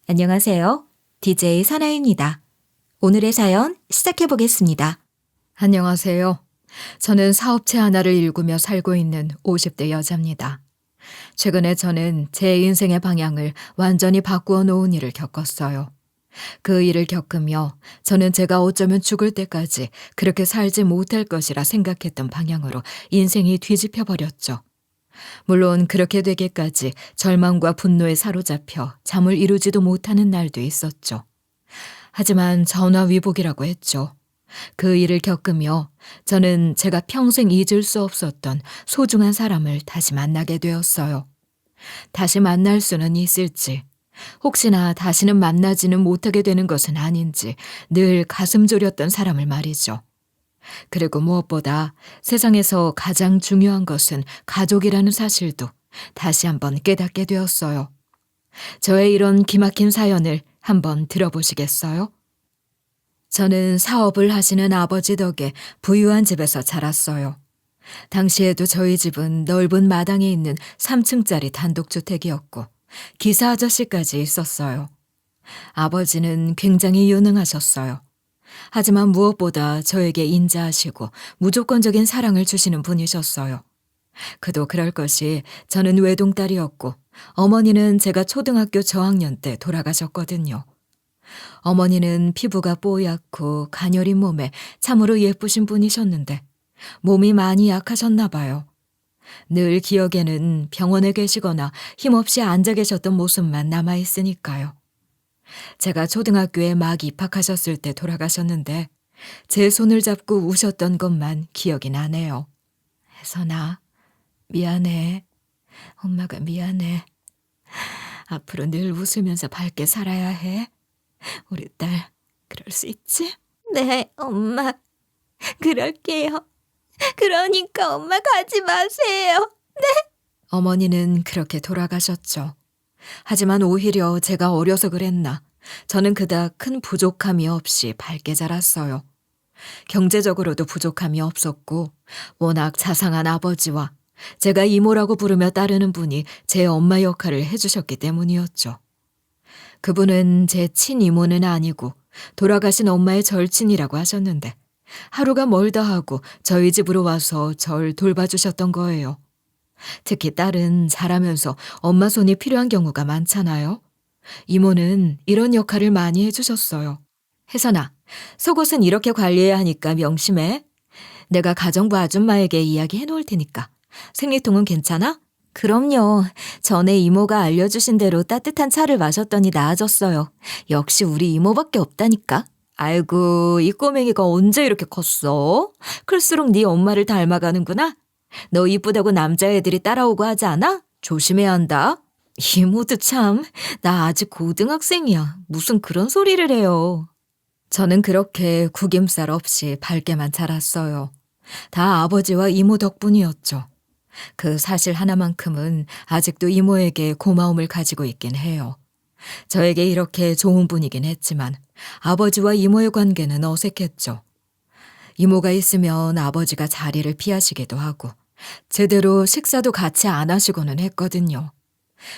안녕하세요. DJ 사나입니다. 오늘의 사연 시작해 보겠습니다. 안녕하세요. 저는 사업체 하나를 일구며 살고 있는 50대 여자입니다. 최근에 저는 제 인생의 방향을 완전히 바꾸어 놓은 일을 겪었어요. 그 일을 겪으며 저는 제가 어쩌면 죽을 때까지 그렇게 살지 못할 것이라 생각했던 방향으로 인생이 뒤집혀 버렸죠. 물론 그렇게 되기까지 절망과 분노에 사로잡혀 잠을 이루지도 못하는 날도 있었죠. 하지만 전화위복이라고 했죠. 그 일을 겪으며 저는 제가 평생 잊을 수 없었던 소중한 사람을 다시 만나게 되었어요. 다시 만날 수는 있을지, 혹시나 다시는 만나지는 못하게 되는 것은 아닌지 늘 가슴 졸였던 사람을 말이죠. 그리고 무엇보다 세상에서 가장 중요한 것은 가족이라는 사실도 다시 한번 깨닫게 되었어요. 저의 이런 기막힌 사연을 한번 들어보시겠어요? 저는 사업을 하시는 아버지 덕에 부유한 집에서 자랐어요. 당시에도 저희 집은 넓은 마당에 있는 3층짜리 단독주택이었고 기사 아저씨까지 있었어요. 아버지는 굉장히 유능하셨어요. 하지만 무엇보다 저에게 인자하시고 무조건적인 사랑을 주시는 분이셨어요. 그도 그럴 것이 저는 외동딸이었고 어머니는 제가 초등학교 저학년 때 돌아가셨거든요. 어머니는 피부가 뽀얗고 가녀린 몸에 참으로 예쁘신 분이셨는데 몸이 많이 약하셨나 봐요. 늘 기억에는 병원에 계시거나 힘없이 앉아 계셨던 모습만 남아있으니까요. 제가 초등학교에 막 입학하셨을 때 돌아가셨는데 제 손을 잡고 우셨던 것만 기억이 나네요. 혜선아, 미안해. 엄마가 미안해. 앞으로 늘 웃으면서 밝게 살아야 해. 우리 딸, 그럴 수 있지? 네, 엄마. 그럴게요. 그러니까 엄마 가지 마세요. 어머니는 그렇게 돌아가셨죠. 하지만 오히려 제가 어려서 그랬나 저는 그닥 큰 부족함이 없이 밝게 자랐어요. 경제적으로도 부족함이 없었고 워낙 자상한 아버지와 제가 이모라고 부르며 따르는 분이 제 엄마 역할을 해주셨기 때문이었죠. 그분은 제 친이모는 아니고 돌아가신 엄마의 절친이라고 하셨는데 하루가 멀다 하고 저희 집으로 와서 절 돌봐주셨던 거예요. 특히 딸은 자라면서 엄마 손이 필요한 경우가 많잖아요. 이모는 이런 역할을 많이 해주셨어요. 혜선아, 속옷은 이렇게 관리해야 하니까 명심해. 내가 가정부 아줌마에게 이야기해 놓을 테니까. 생리통은 괜찮아? 그럼요. 전에 이모가 알려주신 대로 따뜻한 차를 마셨더니 나아졌어요. 역시 우리 이모밖에 없다니까. 아이고, 이 꼬맹이가 언제 이렇게 컸어? 클수록 네 엄마를 닮아가는구나. 너 이쁘다고 남자애들이 따라오고 하지 않아? 조심해야 한다. 이모도 참, 나 아직 고등학생이야. 무슨 그런 소리를 해요. 저는 그렇게 구김살 없이 밝게만 자랐어요. 다 아버지와 이모 덕분이었죠. 그 사실 하나만큼은 아직도 이모에게 고마움을 가지고 있긴 해요. 저에게 이렇게 좋은 분이긴 했지만 아버지와 이모의 관계는 어색했죠. 이모가 있으면 아버지가 자리를 피하시기도 하고 제대로 식사도 같이 안 하시고는 했거든요.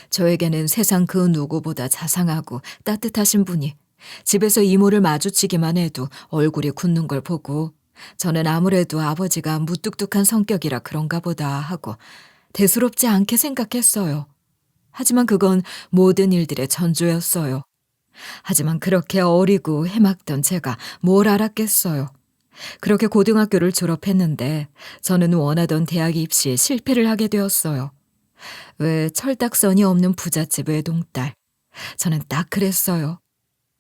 저에게는 세상 그 누구보다 자상하고 따뜻하신 분이 집에서 이모를 마주치기만 해도 얼굴이 굳는 걸 보고 저는 아무래도 아버지가 무뚝뚝한 성격이라 그런가 보다 하고 대수롭지 않게 생각했어요. 하지만 그건 모든 일들의 전조였어요. 하지만 그렇게 어리고 해맑던 제가 뭘 알았겠어요. 그렇게 고등학교를 졸업했는데 저는 원하던 대학 입시에 실패를 하게 되었어요. 왜 철딱선이 없는 부잣집 외동딸. 저는 딱 그랬어요.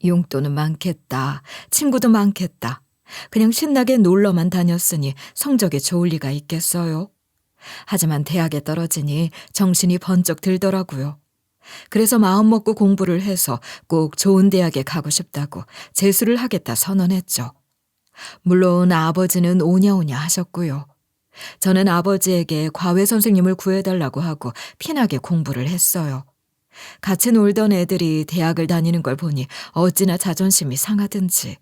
용돈은 많겠다. 친구도 많겠다. 그냥 신나게 놀러만 다녔으니 성적이 좋을 리가 있겠어요. 하지만 대학에 떨어지니 정신이 번쩍 들더라고요. 그래서 마음먹고 공부를 해서 꼭 좋은 대학에 가고 싶다고 재수를 하겠다 선언했죠. 물론 아버지는 오냐오냐 하셨고요. 저는 아버지에게 과외 선생님을 구해달라고 하고 피나게 공부를 했어요. 같이 놀던 애들이 대학을 다니는 걸 보니 어찌나 자존심이 상하든지.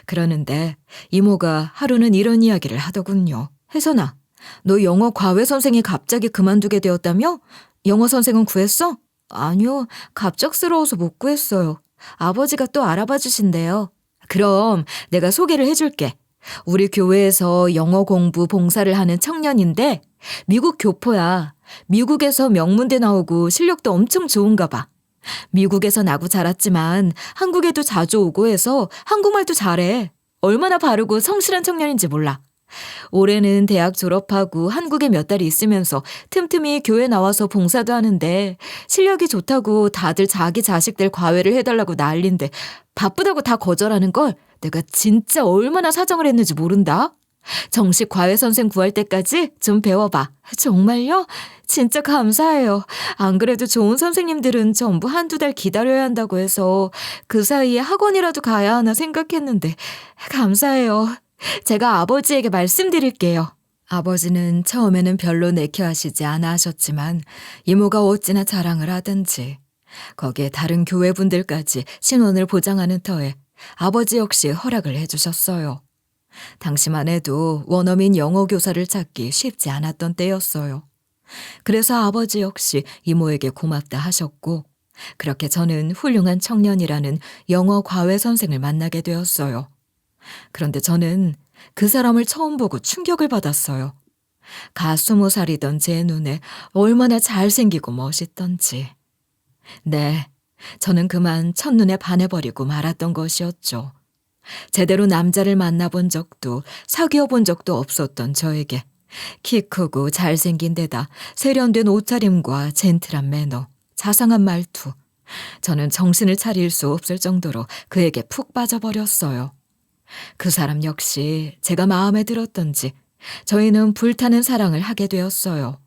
그러는데 이모가 하루는 이런 이야기를 하더군요. 혜선아, 너 영어 과외 선생이 갑자기 그만두게 되었다며? 영어 선생은 구했어? 아니요, 갑작스러워서 못 구했어요. 아버지가 또 알아봐 주신대요. 그럼 내가 소개를 해줄게. 우리 교회에서 영어 공부 봉사를 하는 청년인데 미국 교포야. 미국에서 명문대 나오고 실력도 엄청 좋은가 봐. 미국에서 나고 자랐지만 한국에도 자주 오고 해서 한국말도 잘해. 얼마나 바르고 성실한 청년인지 몰라. 올해는 대학 졸업하고 한국에 몇 달 있으면서 틈틈이 교회 나와서 봉사도 하는데 실력이 좋다고 다들 자기 자식들 과외를 해달라고 난린데 바쁘다고 다 거절하는 걸 내가 진짜 얼마나 사정을 했는지 모른다. 정식 과외 선생 구할 때까지 좀 배워봐. 정말요? 진짜 감사해요. 안 그래도 좋은 선생님들은 전부 한두 달 기다려야 한다고 해서 그 사이에 학원이라도 가야 하나 생각했는데 감사해요. 제가 아버지에게 말씀드릴게요. 아버지는 처음에는 별로 내켜하시지 않아 하셨지만 이모가 어찌나 자랑을 하든지 거기에 다른 교회분들까지 신원을 보장하는 터에 아버지 역시 허락을 해주셨어요. 당시만 해도 원어민 영어 교사를 찾기 쉽지 않았던 때였어요. 그래서 아버지 역시 이모에게 고맙다 하셨고 그렇게 저는 훌륭한 청년이라는 영어 과외 선생을 만나게 되었어요. 그런데 저는 그 사람을 처음 보고 충격을 받았어요. 가 20살이던 제 눈에 얼마나 잘생기고 멋있던지. 네, 저는 그만 첫눈에 반해버리고 말았던 것이었죠. 제대로 남자를 만나본 적도 사귀어 본 적도 없었던 저에게 키 크고 잘생긴 데다 세련된 옷차림과 젠틀한 매너, 자상한 말투. 저는 정신을 차릴 수 없을 정도로 그에게 푹 빠져버렸어요. 그 사람 역시 제가 마음에 들었던지 저희는 불타는 사랑을 하게 되었어요.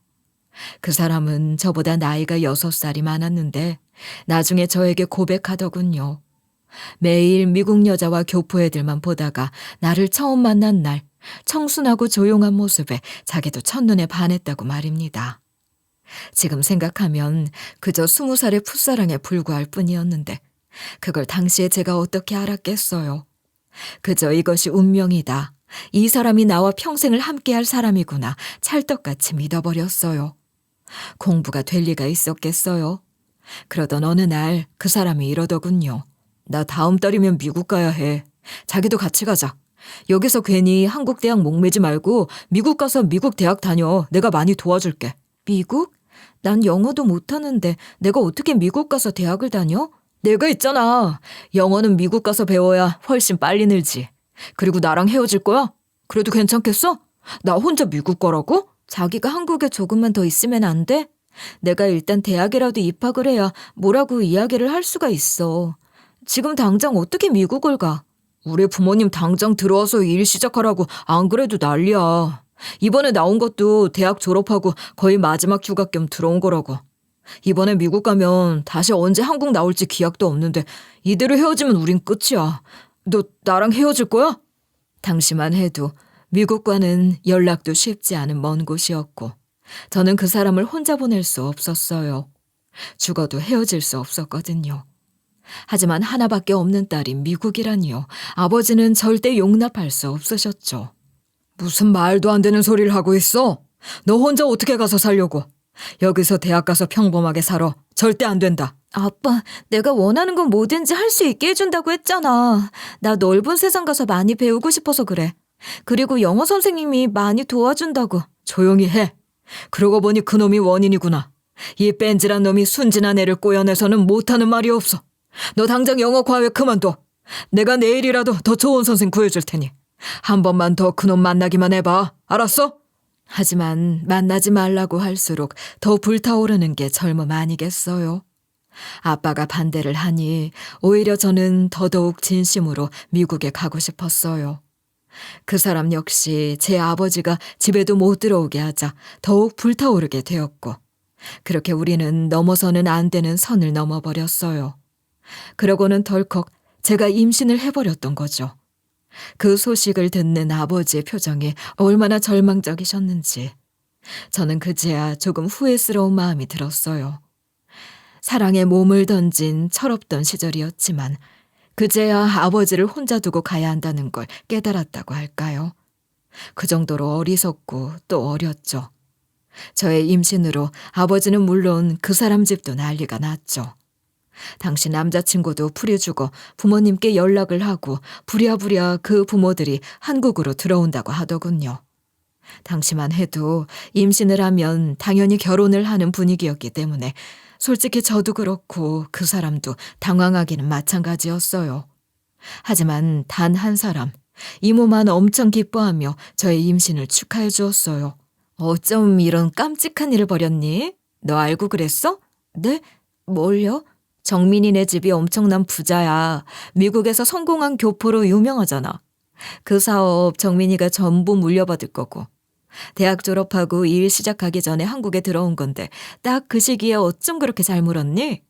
그 사람은 저보다 나이가 6살이 많았는데 나중에 저에게 고백하더군요. 매일 미국 여자와 교포 애들만 보다가 나를 처음 만난 날 청순하고 조용한 모습에 자기도 첫눈에 반했다고 말입니다. 지금 생각하면 그저 20살의 풋사랑에 불과할 뿐이었는데 그걸 당시에 제가 어떻게 알았겠어요. 그저 이것이 운명이다. 이 사람이 나와 평생을 함께할 사람이구나. 찰떡같이 믿어버렸어요. 공부가 될 리가 있었겠어요. 그러던 어느 날 그 사람이 이러더군요. 나 다음 달이면 미국 가야 해. 자기도 같이 가자. 여기서 괜히 한국 대학 목매지 말고 미국 가서 미국 대학 다녀. 내가 많이 도와줄게. 미국? 난 영어도 못하는데 내가 어떻게 미국 가서 대학을 다녀? 내가 있잖아. 영어는 미국 가서 배워야 훨씬 빨리 늘지. 그리고 나랑 헤어질 거야? 그래도 괜찮겠어? 나 혼자 미국 가라고? 자기가 한국에 조금만 더 있으면 안 돼? 내가 일단 대학이라도 입학을 해야 뭐라고 이야기를 할 수가 있어. 지금 당장 어떻게 미국을 가? 우리 부모님 당장 들어와서 일 시작하라고 안 그래도 난리야. 이번에 나온 것도 대학 졸업하고 거의 마지막 휴가 겸 들어온 거라고. 이번에 미국 가면 다시 언제 한국 나올지 기약도 없는데 이대로 헤어지면 우린 끝이야. 너 나랑 헤어질 거야? 당시만 해도 미국과는 연락도 쉽지 않은 먼 곳이었고 저는 그 사람을 혼자 보낼 수 없었어요. 죽어도 헤어질 수 없었거든요. 하지만 하나밖에 없는 딸이 미국이라니요. 아버지는 절대 용납할 수 없으셨죠. 무슨 말도 안 되는 소리를 하고 있어? 너 혼자 어떻게 가서 살려고? 여기서 대학 가서 평범하게 살아. 절대 안 된다. 아빠, 내가 원하는 건 뭐든지 할 수 있게 해준다고 했잖아. 나 넓은 세상 가서 많이 배우고 싶어서 그래. 그리고 영어 선생님이 많이 도와준다고. 조용히 해. 그러고 보니 그놈이 원인이구나. 이 뺀질한 놈이 순진한 애를 꼬여내서는 못하는 말이 없어. 너 당장 영어 과외 그만둬. 내가 내일이라도 더 좋은 선생 구해줄 테니. 한 번만 더 그놈 만나기만 해봐. 알았어? 하지만 만나지 말라고 할수록 더 불타오르는 게 젊음 아니겠어요? 아빠가 반대를 하니 오히려 저는 더더욱 진심으로 미국에 가고 싶었어요. 그 사람 역시 제 아버지가 집에도 못 들어오게 하자 더욱 불타오르게 되었고 그렇게 우리는 넘어서는 안 되는 선을 넘어버렸어요. 그러고는 덜컥 제가 임신을 해버렸던 거죠. 그 소식을 듣는 아버지의 표정이 얼마나 절망적이셨는지 저는 그제야 조금 후회스러운 마음이 들었어요. 사랑에 몸을 던진 철없던 시절이었지만 그제야 아버지를 혼자 두고 가야 한다는 걸 깨달았다고 할까요? 그 정도로 어리석고 또 어렸죠. 저의 임신으로 아버지는 물론 그 사람 집도 난리가 났죠. 당시 남자친구도 풀이주고 부모님께 연락을 하고 부랴부랴 그 부모들이 한국으로 들어온다고 하더군요. 당시만 해도 임신을 하면 당연히 결혼을 하는 분위기였기 때문에 솔직히 저도 그렇고 그 사람도 당황하기는 마찬가지였어요. 하지만 단 한 사람, 이모만 엄청 기뻐하며 저의 임신을 축하해 주었어요. 어쩜 이런 깜찍한 일을 벌였니? 너 알고 그랬어? 네? 뭘요? 정민이네 집이 엄청난 부자야. 미국에서 성공한 교포로 유명하잖아. 그 사업 정민이가 전부 물려받을 거고. 대학 졸업하고 일 시작하기 전에 한국에 들어온 건데 딱 그 시기에 어쩜 그렇게 잘 물었니?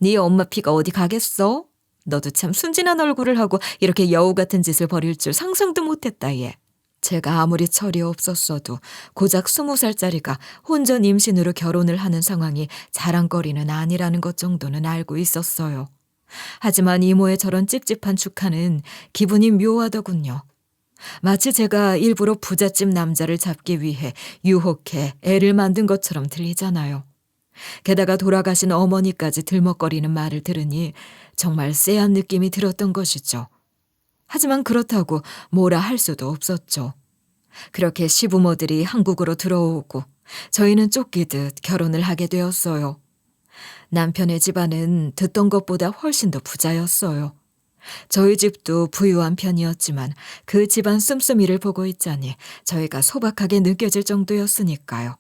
네 엄마 피가 어디 가겠어? 너도 참 순진한 얼굴을 하고 이렇게 여우 같은 짓을 벌일 줄 상상도 못했다 얘. 제가 아무리 철이 없었어도 고작 20살짜리가 혼전 임신으로 결혼을 하는 상황이 자랑거리는 아니라는 것 정도는 알고 있었어요. 하지만 이모의 저런 찝찝한 축하는 기분이 묘하더군요. 마치 제가 일부러 부잣집 남자를 잡기 위해 유혹해 애를 만든 것처럼 들리잖아요. 게다가 돌아가신 어머니까지 들먹거리는 말을 들으니 정말 쎄한 느낌이 들었던 것이죠. 하지만 그렇다고 뭐라 할 수도 없었죠. 그렇게 시부모들이 한국으로 들어오고 저희는 쫓기듯 결혼을 하게 되었어요. 남편의 집안은 듣던 것보다 훨씬 더 부자였어요. 저희 집도 부유한 편이었지만 그 집안 씀씀이를 보고 있자니 저희가 소박하게 느껴질 정도였으니까요.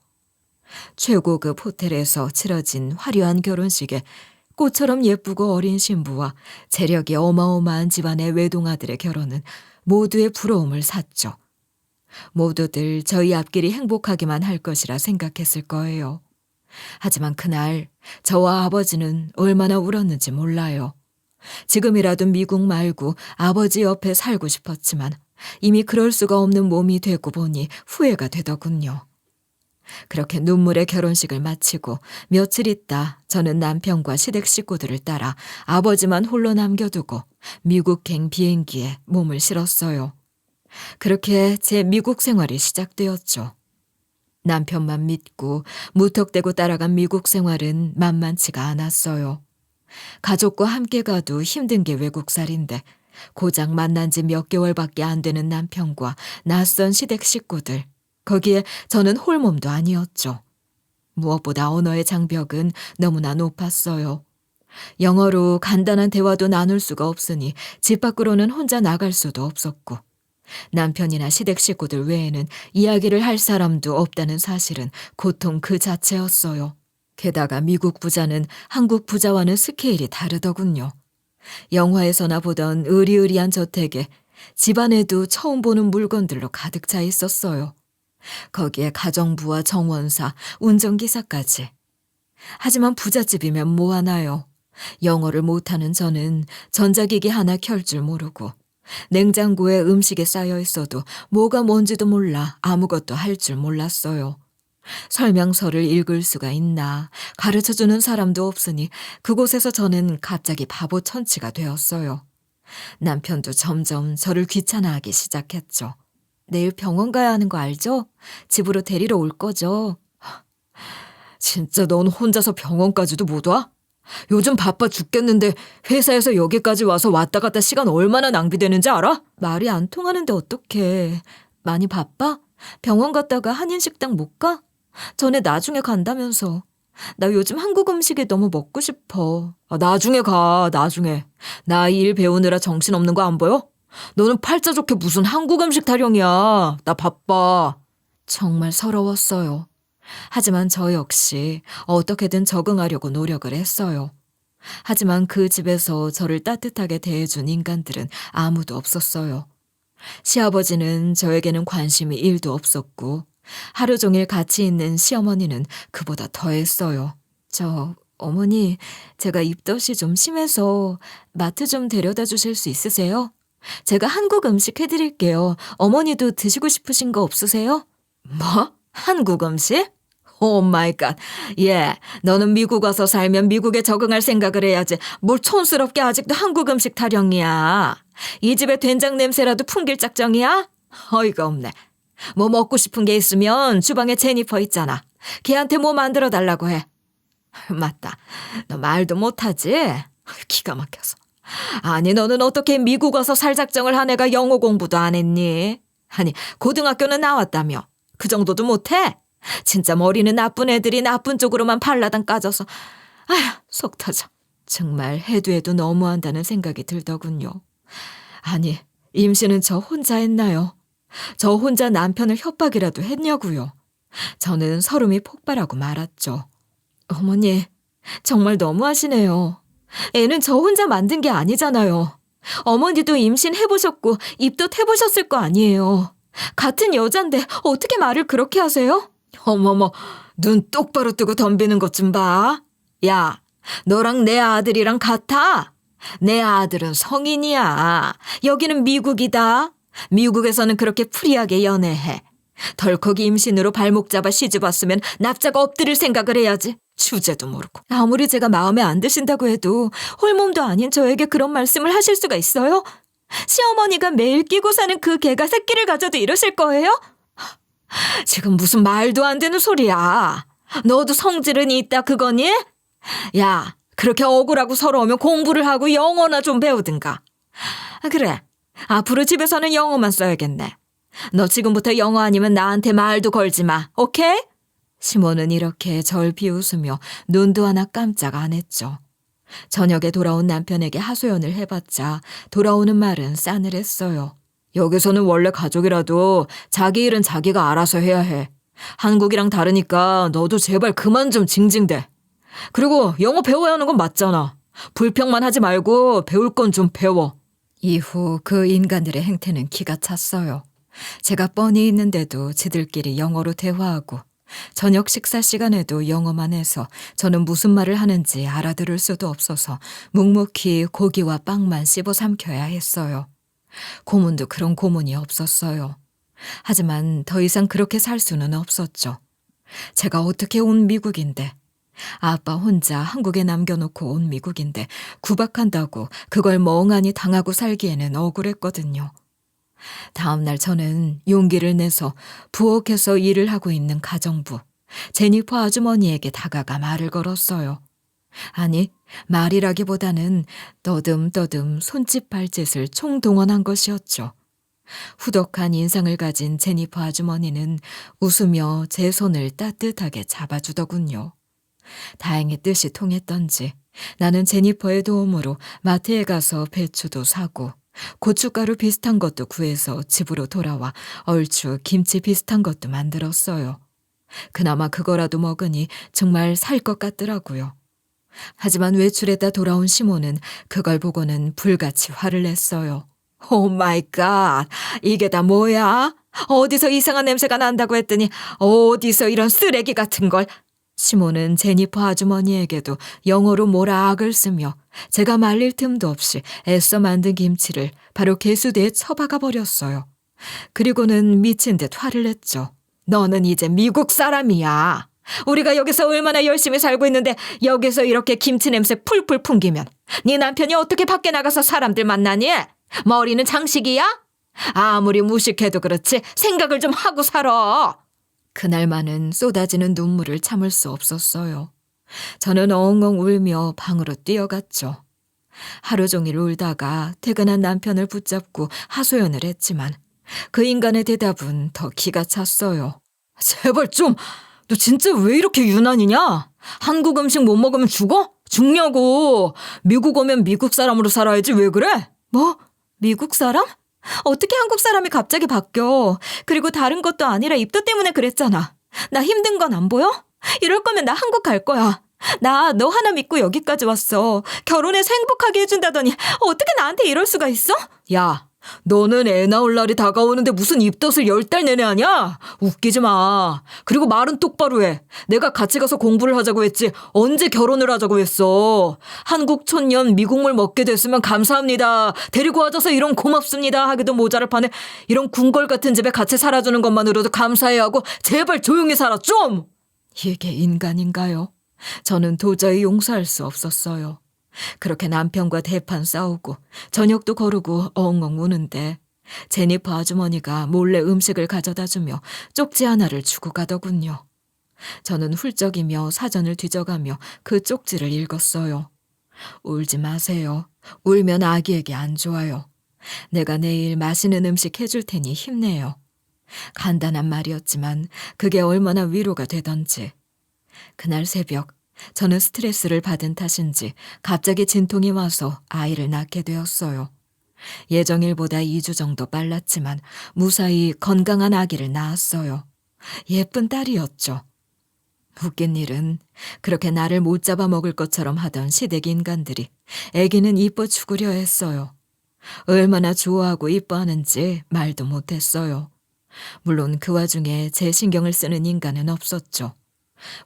최고급 호텔에서 치러진 화려한 결혼식에 꽃처럼 예쁘고 어린 신부와 재력이 어마어마한 집안의 외동아들의 결혼은 모두의 부러움을 샀죠. 모두들 저희 앞길이 행복하기만 할 것이라 생각했을 거예요. 하지만 그날 저와 아버지는 얼마나 울었는지 몰라요. 지금이라도 미국 말고 아버지 옆에 살고 싶었지만 이미 그럴 수가 없는 몸이 되고 보니 후회가 되더군요. 그렇게 눈물의 결혼식을 마치고 며칠 있다 저는 남편과 시댁 식구들을 따라 아버지만 홀로 남겨두고 미국행 비행기에 몸을 실었어요. 그렇게 제 미국 생활이 시작되었죠. 남편만 믿고 무턱대고 따라간 미국 생활은 만만치가 않았어요. 가족과 함께 가도 힘든 게 외국살인데 고작 만난 지 몇 개월밖에 안 되는 남편과 낯선 시댁 식구들, 거기에 저는 홀몸도 아니었죠. 무엇보다 언어의 장벽은 너무나 높았어요. 영어로 간단한 대화도 나눌 수가 없으니 집 밖으로는 혼자 나갈 수도 없었고 남편이나 시댁 식구들 외에는 이야기를 할 사람도 없다는 사실은 고통 그 자체였어요. 게다가 미국 부자는 한국 부자와는 스케일이 다르더군요. 영화에서나 보던 으리으리한 저택에 집안에도 처음 보는 물건들로 가득 차 있었어요. 거기에 가정부와 정원사, 운전기사까지. 하지만 부잣집이면 뭐하나요? 영어를 못하는 저는 전자기기 하나 켤 줄 모르고 냉장고에 음식이 쌓여 있어도 뭐가 뭔지도 몰라 아무것도 할 줄 몰랐어요. 설명서를 읽을 수가 있나 가르쳐주는 사람도 없으니 그곳에서 저는 갑자기 바보 천치가 되었어요. 남편도 점점 저를 귀찮아하기 시작했죠. 내일 병원 가야 하는 거 알죠? 집으로 데리러 올 거죠? 진짜 넌 혼자서 병원까지도 못 와? 요즘 바빠 죽겠는데 회사에서 여기까지 와서 왔다 갔다 시간 얼마나 낭비되는지 알아? 말이 안 통하는데 어떡해. 많이 바빠? 병원 갔다가 한인식당 못 가? 전에 나중에 간다면서. 나 요즘 한국 음식이 너무 먹고 싶어. 나중에 가, 나중에. 나 일 배우느라 정신없는 거 안 보여? 너는 팔자 좋게 무슨 한국 음식 타령이야. 나 바빠. 정말 서러웠어요. 하지만 저 역시 어떻게든 적응하려고 노력을 했어요. 하지만 그 집에서 저를 따뜻하게 대해준 인간들은 아무도 없었어요. 시아버지는 저에게는 관심이 1도 없었고 하루 종일 같이 있는 시어머니는 그보다 더했어요. 어머니, 제가 입덧이 좀 심해서 마트 좀 데려다 주실 수 있으세요? 제가 한국 음식 해드릴게요. 어머니도 드시고 싶으신 거 없으세요? 뭐? 한국 음식? 오 마이 갓. 예, 너는 미국 와서 살면 미국에 적응할 생각을 해야지. 뭘 촌스럽게 아직도 한국 음식 타령이야. 이 집에 된장 냄새라도 풍길 작정이야? 어이가 없네. 뭐 먹고 싶은 게 있으면 주방에 제니퍼 있잖아. 걔한테 뭐 만들어 달라고 해. 맞다. 너 말도 못하지? 기가 막혀서. 아니 너는 어떻게 미국 와서 살 작정을 한 애가 영어 공부도 안 했니? 아니 고등학교는 나왔다며. 그 정도도 못해? 진짜 머리는 나쁜 애들이 나쁜 쪽으로만 발라당 까져서 아휴 속 터져. 정말 해도 해도 너무한다는 생각이 들더군요. 아니 임신은 저 혼자 했나요? 저 혼자 남편을 협박이라도 했냐고요. 저는 서름이 폭발하고 말았죠. 어머니 정말 너무하시네요. 애는 저 혼자 만든 게 아니잖아요. 어머니도 임신해보셨고 입덧해보셨을 거 아니에요. 같은 여잔데 어떻게 말을 그렇게 하세요? 어머머, 눈 똑바로 뜨고 덤비는 것 좀 봐. 야, 너랑 내 아들이랑 같아. 내 아들은 성인이야. 여기는 미국이다. 미국에서는 그렇게 프리하게 연애해. 덜컥 임신으로 발목 잡아 시집 왔으면 납작 엎드릴 생각을 해야지. 주제도 모르고. 아무리 제가 마음에 안 드신다고 해도 홀몸도 아닌 저에게 그런 말씀을 하실 수가 있어요? 시어머니가 매일 끼고 사는 그 개가 새끼를 가져도 이러실 거예요? 지금 무슨 말도 안 되는 소리야. 너도 성질은 있다 그거니? 야, 그렇게 억울하고 서러우면 공부를 하고 영어나 좀 배우든가. 그래, 앞으로 집에서는 영어만 써야겠네. 너 지금부터 영어 아니면 나한테 말도 걸지 마, 오케이? 시몬은 이렇게 절 비웃으며 눈도 하나 깜짝 안 했죠. 저녁에 돌아온 남편에게 하소연을 해봤자 돌아오는 말은 싸늘했어요. 여기서는 원래 가족이라도 자기 일은 자기가 알아서 해야 해. 한국이랑 다르니까 너도 제발 그만 좀 징징대. 그리고 영어 배워야 하는 건 맞잖아. 불평만 하지 말고 배울 건 좀 배워. 이후 그 인간들의 행태는 기가 찼어요. 제가 뻔히 있는데도 지들끼리 영어로 대화하고 저녁 식사 시간에도 영어만 해서 저는 무슨 말을 하는지 알아들을 수도 없어서 묵묵히 고기와 빵만 씹어 삼켜야 했어요. 고문도 그런 고문이 없었어요. 하지만 더 이상 그렇게 살 수는 없었죠. 제가 어떻게 온 미국인데, 아빠 혼자 한국에 남겨놓고 온 미국인데 구박한다고 그걸 멍하니 당하고 살기에는 억울했거든요. 다음 날 저는 용기를 내서 부엌에서 일을 하고 있는 가정부 제니퍼 아주머니에게 다가가 말을 걸었어요. 아니, 말이라기보다는 떠듬떠듬 손짓 발짓을 총동원한 것이었죠. 후덕한 인상을 가진 제니퍼 아주머니는 웃으며 제 손을 따뜻하게 잡아주더군요. 다행히 뜻이 통했던지 나는 제니퍼의 도움으로 마트에 가서 배추도 사고 고춧가루 비슷한 것도 구해서 집으로 돌아와 얼추 김치 비슷한 것도 만들었어요. 그나마 그거라도 먹으니 정말 살 것 같더라고요. 하지만 외출했다 돌아온 시몬은 그걸 보고는 불같이 화를 냈어요. 오 마이 갓, 이게 다 뭐야? 어디서 이상한 냄새가 난다고 했더니 어디서 이런 쓰레기 같은 걸. 시몬은 제니퍼 아주머니에게도 영어로 뭐라 악을 쓰며 제가 말릴 틈도 없이 애써 만든 김치를 바로 개수대에 처박아 버렸어요. 그리고는 미친 듯 화를 냈죠. 너는 이제 미국 사람이야. 우리가 여기서 얼마나 열심히 살고 있는데 여기서 이렇게 김치 냄새 풀풀 풍기면 네 남편이 어떻게 밖에 나가서 사람들 만나니? 머리는 장식이야? 아무리 무식해도 그렇지 생각을 좀 하고 살아. 그날만은 쏟아지는 눈물을 참을 수 없었어요. 저는 엉엉 울며 방으로 뛰어갔죠. 하루 종일 울다가 퇴근한 남편을 붙잡고 하소연을 했지만 그 인간의 대답은 더 기가 찼어요. 제발 좀, 너 진짜 왜 이렇게 유난이냐? 한국 음식 못 먹으면 죽어? 죽냐고. 미국 오면 미국 사람으로 살아야지 왜 그래? 뭐? 미국 사람? 어떻게 한국 사람이 갑자기 바뀌어? 그리고 다른 것도 아니라 입덧 때문에 그랬잖아. 나 힘든 건 안 보여? 이럴 거면 나 한국 갈 거야. 나 너 하나 믿고 여기까지 왔어. 결혼해서 행복하게 해준다더니 어떻게 나한테 이럴 수가 있어? 야, 너는 애 나올 날이 다가오는데 무슨 입덧을 10달 내내 하냐? 웃기지 마. 그리고 말은 똑바로 해. 내가 같이 가서 공부를 하자고 했지 언제 결혼을 하자고 했어. 한국 촌년 미국물 먹게 됐으면 감사합니다. 데리고 와줘서 이런 고맙습니다 하기도 모자랄 판에 이런 궁궐 같은 집에 같이 살아주는 것만으로도 감사해야 하고 제발 조용히 살아 좀. 이게 인간인가요? 저는 도저히 용서할 수 없었어요. 그렇게 남편과 대판 싸우고 저녁도 거르고 엉엉 우는데 제니퍼 아주머니가 몰래 음식을 가져다 주며 쪽지 하나를 주고 가더군요. 저는 훌쩍이며 사전을 뒤져가며 그 쪽지를 읽었어요. 울지 마세요. 울면 아기에게 안 좋아요. 내가 내일 맛있는 음식 해줄 테니 힘내요. 간단한 말이었지만 그게 얼마나 위로가 되던지. 그날 새벽 저는 스트레스를 받은 탓인지 갑자기 진통이 와서 아이를 낳게 되었어요. 예정일보다 2주 정도 빨랐지만 무사히 건강한 아기를 낳았어요. 예쁜 딸이었죠. 웃긴 일은 그렇게 나를 못 잡아먹을 것처럼 하던 시댁 인간들이 아기는 이뻐 죽으려 했어요. 얼마나 좋아하고 이뻐하는지 말도 못했어요. 물론 그 와중에 제 신경을 쓰는 인간은 없었죠.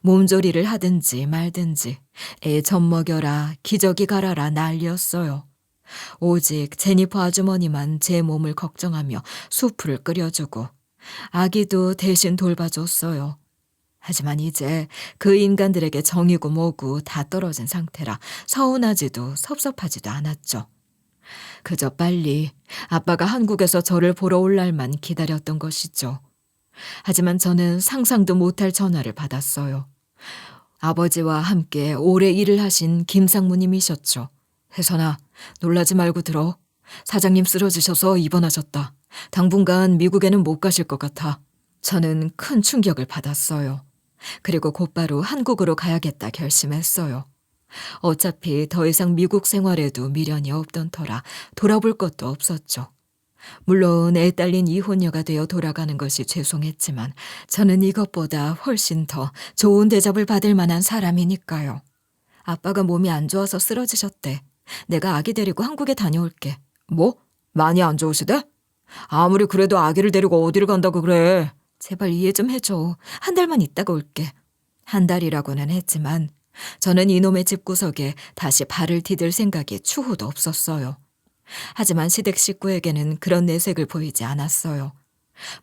몸조리를 하든지 말든지 애 젖먹여라 기저귀 갈아라 난리였어요. 오직 제니퍼 아주머니만 제 몸을 걱정하며 수프를 끓여주고 아기도 대신 돌봐줬어요. 하지만 이제 그 인간들에게 정이고 뭐고 다 떨어진 상태라 서운하지도 섭섭하지도 않았죠. 그저 빨리 아빠가 한국에서 저를 보러 올 날만 기다렸던 것이죠. 하지만 저는 상상도 못할 전화를 받았어요. 아버지와 함께 오래 일을 하신 김상무님이셨죠. 혜선아, 놀라지 말고 들어. 사장님 쓰러지셔서 입원하셨다. 당분간 미국에는 못 가실 것 같아. 저는 큰 충격을 받았어요. 그리고 곧바로 한국으로 가야겠다 결심했어요. 어차피 더 이상 미국 생활에도 미련이 없던 터라 돌아볼 것도 없었죠. 물론 애 딸린 이혼녀가 되어 돌아가는 것이 죄송했지만 저는 이것보다 훨씬 더 좋은 대접을 받을 만한 사람이니까요. 아빠가 몸이 안 좋아서 쓰러지셨대. 내가 아기 데리고 한국에 다녀올게. 뭐? 많이 안 좋으시대? 아무리 그래도 아기를 데리고 어디를 간다고 그래. 제발 이해 좀 해줘. 한 달만 있다가 올게. 한 달이라고는 했지만 저는 이놈의 집구석에 다시 발을 디딜 생각이 추호도 없었어요. 하지만 시댁 식구에게는 그런 내색을 보이지 않았어요.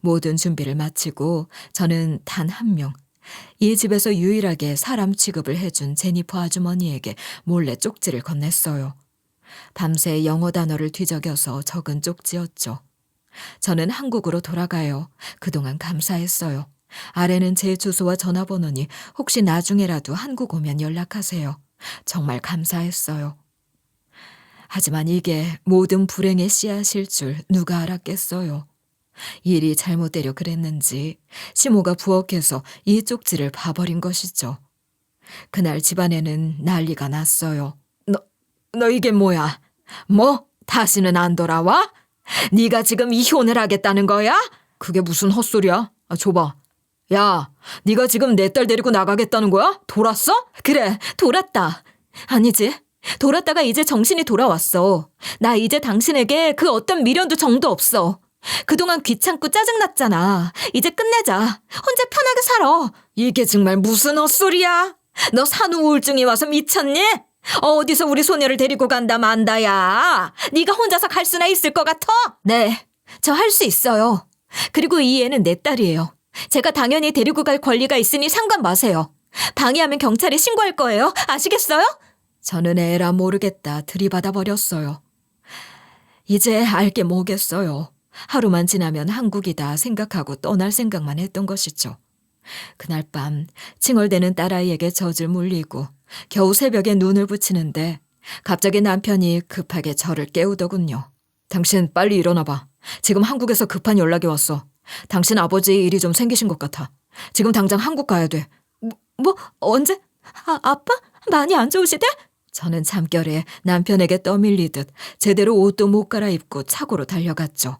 모든 준비를 마치고 저는 단 한 명, 이 집에서 유일하게 사람 취급을 해준 제니퍼 아주머니에게 몰래 쪽지를 건넸어요. 밤새 영어 단어를 뒤적여서 적은 쪽지였죠. 저는 한국으로 돌아가요. 그동안 감사했어요. 아래는 제 주소와 전화번호니 혹시 나중에라도 한국 오면 연락하세요. 정말 감사했어요. 하지만 이게 모든 불행의 씨앗일 줄 누가 알았겠어요. 일이 잘못되려 그랬는지 시모가 부엌에서 이 쪽지를 봐버린 것이죠. 그날 집안에는 난리가 났어요. 너 이게 뭐야? 뭐? 다시는 안 돌아와? 네가 지금 이혼을 하겠다는 거야? 그게 무슨 헛소리야? 줘봐. 야, 네가 지금 내 딸 데리고 나가겠다는 거야? 돌았어? 그래, 돌았다. 아니지. 돌았다가 이제 정신이 돌아왔어. 나 이제 당신에게 그 어떤 미련도 정도 없어. 그동안 귀찮고 짜증났잖아. 이제 끝내자. 혼자 편하게 살아. 이게 정말 무슨 헛소리야? 너 산후 우울증이 와서 미쳤니? 어디서 우리 소녀를 데리고 간다 만다야. 네가 혼자서 갈 수나 있을 것 같아? 네, 저 할 수 있어요. 그리고 이 애는 내 딸이에요. 제가 당연히 데리고 갈 권리가 있으니 상관 마세요. 방해하면 경찰에 신고할 거예요. 아시겠어요? 저는 에라 모르겠다 들이받아 버렸어요. 이제 알게 뭐겠어요. 하루만 지나면 한국이다 생각하고 떠날 생각만 했던 것이죠. 그날 밤 칭얼대는 딸아이에게 젖을 물리고 겨우 새벽에 눈을 붙이는데 갑자기 남편이 급하게 저를 깨우더군요. 당신 빨리 일어나봐. 지금 한국에서 급한 연락이 왔어. 당신 아버지 일이 좀 생기신 것 같아. 지금 당장 한국 가야 돼. 언제? 아빠? 많이 안 좋으시대? 저는 잠결에 남편에게 떠밀리듯 제대로 옷도 못 갈아입고 차고로 달려갔죠.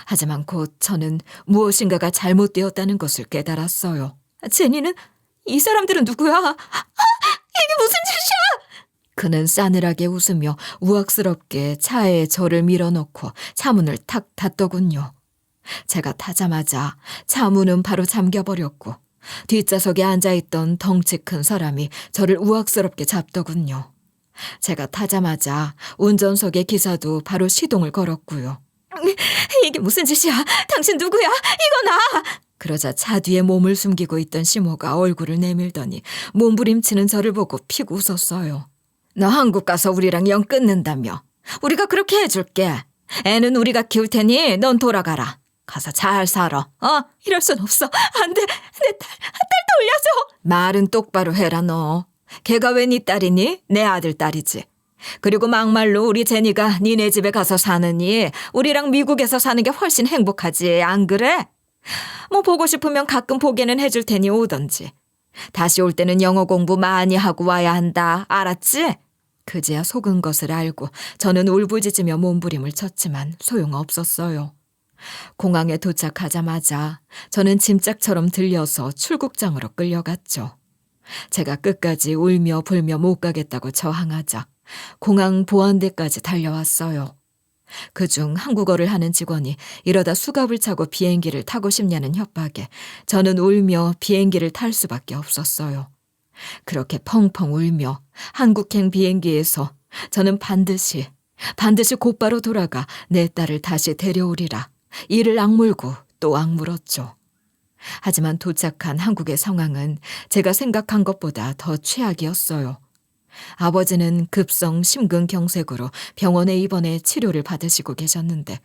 하지만 곧 저는 무엇인가가 잘못되었다는 것을 깨달았어요. 제니는? 이 사람들은 누구야? 이게 무슨 짓이야? 그는 싸늘하게 웃으며 우악스럽게 차에 저를 밀어넣고 차문을 탁 닫더군요. 제가 타자마자 차문은 바로 잠겨버렸고 뒷좌석에 앉아있던 덩치 큰 사람이 저를 우악스럽게 잡더군요. 제가 타자마자 운전석의 기사도 바로 시동을 걸었고요. 이게 무슨 짓이야? 당신 누구야? 이거 나! 그러자 차 뒤에 몸을 숨기고 있던 시모가 얼굴을 내밀더니 몸부림치는 저를 보고 픽 웃었어요. 너 한국 가서 우리랑 영 끊는다며. 우리가 그렇게 해줄게. 애는 우리가 키울 테니 넌 돌아가라. 가서 잘 살아. 이럴 순 없어. 안 돼. 내 딸 돌려줘. 말은 똑바로 해라 너. 걔가 왜 네 딸이니? 내 아들 딸이지. 그리고 막말로 우리 제니가 니네 집에 가서 사느니 우리랑 미국에서 사는 게 훨씬 행복하지. 안 그래? 뭐 보고 싶으면 가끔 보게는 해줄 테니 오던지. 다시 올 때는 영어 공부 많이 하고 와야 한다. 알았지? 그제야 속은 것을 알고 저는 울부짖으며 몸부림을 쳤지만 소용없었어요. 공항에 도착하자마자 저는 짐짝처럼 들려서 출국장으로 끌려갔죠. 제가 끝까지 울며 불며 못 가겠다고 저항하자 공항 보안대까지 달려왔어요. 그중 한국어를 하는 직원이 이러다 수갑을 차고 비행기를 타고 싶냐는 협박에 저는 울며 비행기를 탈 수밖에 없었어요. 그렇게 펑펑 울며 한국행 비행기에서 저는 반드시 곧바로 돌아가 내 딸을 다시 데려오리라 이를 악물고 또 악물었죠. 하지만 도착한 한국의 상황은 제가 생각한 것보다 더 최악이었어요. 아버지는 급성 심근경색으로 병원에 입원해 치료를 받으시고 계셨는데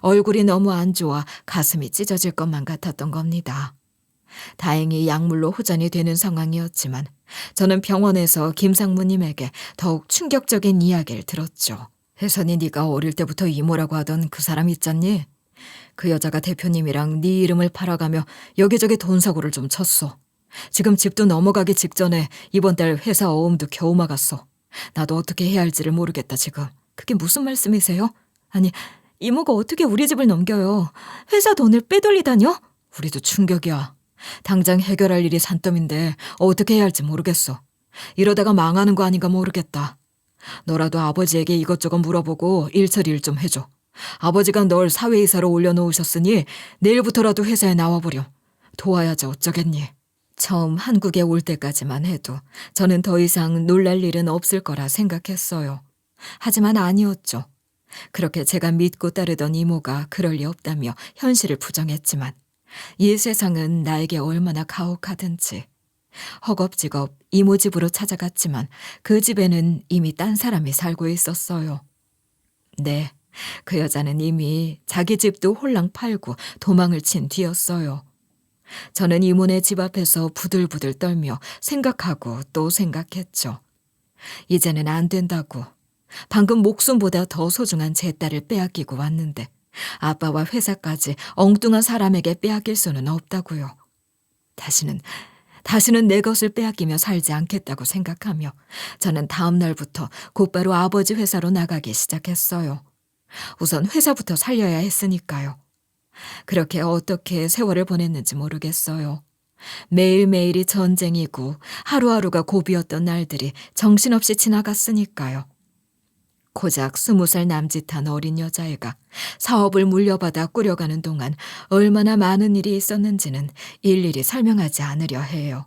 얼굴이 너무 안 좋아 가슴이 찢어질 것만 같았던 겁니다. 다행히 약물로 호전이 되는 상황이었지만 저는 병원에서 김상무님에게 더욱 충격적인 이야기를 들었죠. 혜선이 네가 어릴 때부터 이모라고 하던 그 사람 있잖니? 그 여자가 대표님이랑 네 이름을 팔아가며 여기저기 돈 사고를 좀 쳤어. 지금 집도 넘어가기 직전에 이번 달 회사 어음도 겨우 막았어. 나도 어떻게 해야 할지를 모르겠다 지금. 그게 무슨 말씀이세요? 아니 이모가 어떻게 우리 집을 넘겨요. 회사 돈을 빼돌리다뇨? 우리도 충격이야. 당장 해결할 일이 산더미인데 어떻게 해야 할지 모르겠어. 이러다가 망하는 거 아닌가 모르겠다. 너라도 아버지에게 이것저것 물어보고 일처리를 좀 해줘. 아버지가 널 사회이사로 올려놓으셨으니 내일부터라도 회사에 나와보렴. 도와야지 어쩌겠니. 처음 한국에 올 때까지만 해도 저는 더 이상 놀랄 일은 없을 거라 생각했어요. 하지만 아니었죠. 그렇게 제가 믿고 따르던 이모가 그럴 리 없다며 현실을 부정했지만 이 세상은 나에게 얼마나 가혹하든지. 허겁지겁 이모 집으로 찾아갔지만 그 집에는 이미 딴 사람이 살고 있었어요. 네, 그 여자는 이미 자기 집도 홀랑 팔고 도망을 친 뒤였어요. 저는 이모네 집 앞에서 부들부들 떨며 생각하고 또 생각했죠. 이제는 안 된다고. 방금 목숨보다 더 소중한 제 딸을 빼앗기고 왔는데 아빠와 회사까지 엉뚱한 사람에게 빼앗길 수는 없다고요. 다시는 내 것을 빼앗기며 살지 않겠다고 생각하며 저는 다음 날부터 곧바로 아버지 회사로 나가기 시작했어요. 우선 회사부터 살려야 했으니까요. 그렇게 어떻게 세월을 보냈는지 모르겠어요. 매일매일이 전쟁이고 하루하루가 고비였던 날들이 정신없이 지나갔으니까요. 고작 20살 남짓한 어린 여자애가 사업을 물려받아 꾸려가는 동안 얼마나 많은 일이 있었는지는 일일이 설명하지 않으려 해요.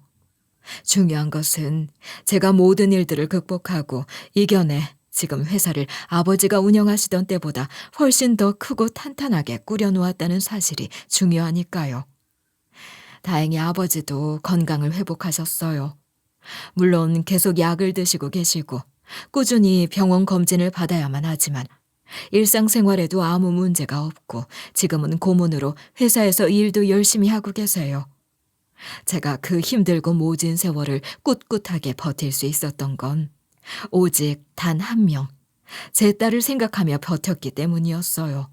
중요한 것은 제가 모든 일들을 극복하고 이겨내 지금 회사를 아버지가 운영하시던 때보다 훨씬 더 크고 탄탄하게 꾸려놓았다는 사실이 중요하니까요. 다행히 아버지도 건강을 회복하셨어요. 물론 계속 약을 드시고 계시고 꾸준히 병원 검진을 받아야만 하지만 일상생활에도 아무 문제가 없고 지금은 고문으로 회사에서 일도 열심히 하고 계세요. 제가 그 힘들고 모진 세월을 꿋꿋하게 버틸 수 있었던 건 오직 단 한 명, 제 딸을 생각하며 버텼기 때문이었어요.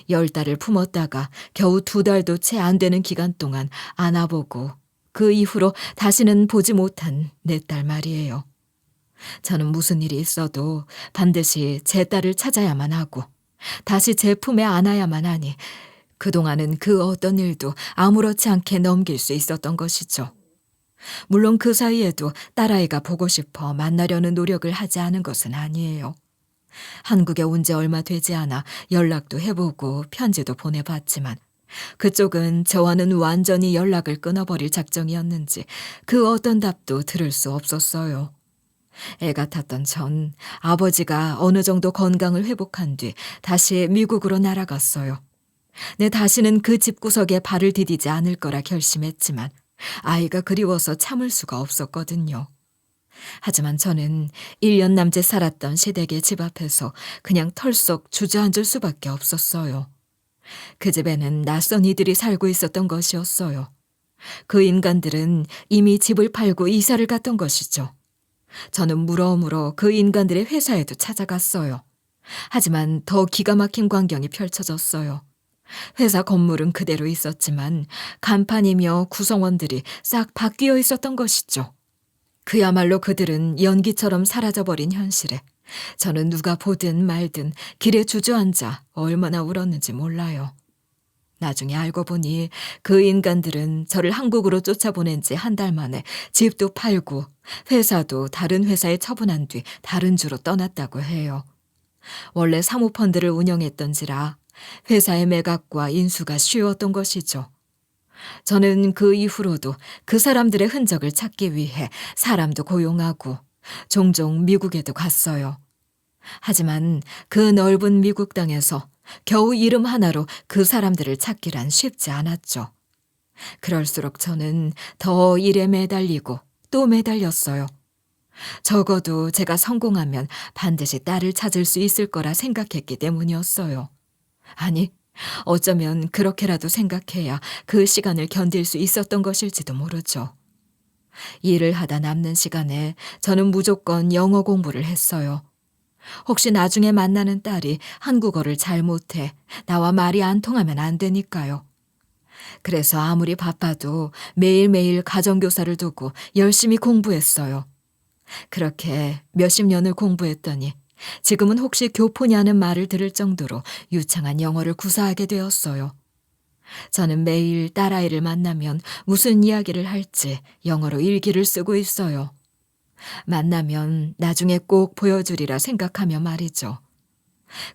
10달을 품었다가 겨우 2달도 채 안 되는 기간 동안 안아보고 그 이후로 다시는 보지 못한 내 딸 말이에요. 저는 무슨 일이 있어도 반드시 제 딸을 찾아야만 하고 다시 제 품에 안아야만 하니 그동안은 그 어떤 일도 아무렇지 않게 넘길 수 있었던 것이죠. 물론 그 사이에도 딸아이가 보고 싶어 만나려는 노력을 하지 않은 것은 아니에요. 한국에 온 지 얼마 되지 않아 연락도 해보고 편지도 보내봤지만 그쪽은 저와는 완전히 연락을 끊어버릴 작정이었는지 그 어떤 답도 들을 수 없었어요. 애 같았던 전 아버지가 어느 정도 건강을 회복한 뒤 다시 미국으로 날아갔어요. 내 다시는 그 집구석에 발을 디디지 않을 거라 결심했지만 아이가 그리워서 참을 수가 없었거든요. 하지만 저는 1년 남짓 살았던 시댁의 집 앞에서 그냥 털썩 주저앉을 수밖에 없었어요. 그 집에는 낯선 이들이 살고 있었던 것이었어요. 그 인간들은 이미 집을 팔고 이사를 갔던 것이죠. 저는 물어물어 그 인간들의 회사에도 찾아갔어요. 하지만 더 기가 막힌 광경이 펼쳐졌어요. 회사 건물은 그대로 있었지만 간판이며 구성원들이 싹 바뀌어 있었던 것이죠. 그야말로 그들은 연기처럼 사라져버린 현실에 저는 누가 보든 말든 길에 주저앉아 얼마나 울었는지 몰라요. 나중에 알고 보니 그 인간들은 저를 한국으로 쫓아보낸 지 한 달 만에 집도 팔고 회사도 다른 회사에 처분한 뒤 다른 주로 떠났다고 해요. 원래 사모펀드를 운영했던지라 회사의 매각과 인수가 쉬웠던 것이죠. 저는 그 이후로도 그 사람들의 흔적을 찾기 위해 사람도 고용하고 종종 미국에도 갔어요. 하지만 그 넓은 미국 땅에서 겨우 이름 하나로 그 사람들을 찾기란 쉽지 않았죠. 그럴수록 저는 더 일에 매달리고 또 매달렸어요. 적어도 제가 성공하면 반드시 딸을 찾을 수 있을 거라 생각했기 때문이었어요. 아니, 어쩌면 그렇게라도 생각해야 그 시간을 견딜 수 있었던 것일지도 모르죠. 일을 하다 남는 시간에 저는 무조건 영어 공부를 했어요. 혹시 나중에 만나는 딸이 한국어를 잘 못해 나와 말이 안 통하면 안 되니까요. 그래서 아무리 바빠도 매일매일 가정교사를 두고 열심히 공부했어요. 그렇게 몇십 년을 공부했더니 지금은 혹시 교포냐는 말을 들을 정도로 유창한 영어를 구사하게 되었어요. 저는 매일 딸아이를 만나면 무슨 이야기를 할지 영어로 일기를 쓰고 있어요. 만나면 나중에 꼭 보여주리라 생각하며 말이죠.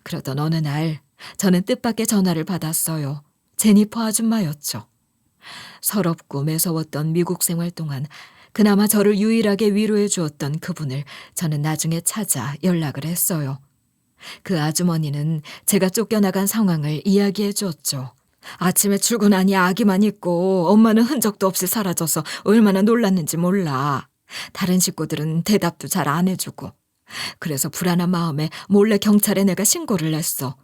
그러던 어느 날 저는 뜻밖의 전화를 받았어요. 제니퍼 아줌마였죠. 서럽고 매서웠던 미국 생활 동안 그나마 저를 유일하게 위로해 주었던 그분을 저는 나중에 찾아 연락을 했어요. 그 아주머니는 제가 쫓겨나간 상황을 이야기해 주었죠. 아침에 출근하니 아기만 있고 엄마는 흔적도 없이 사라져서 얼마나 놀랐는지 몰라. 다른 식구들은 대답도 잘 안 해주고. 그래서 불안한 마음에 몰래 경찰에 내가 신고를 냈어.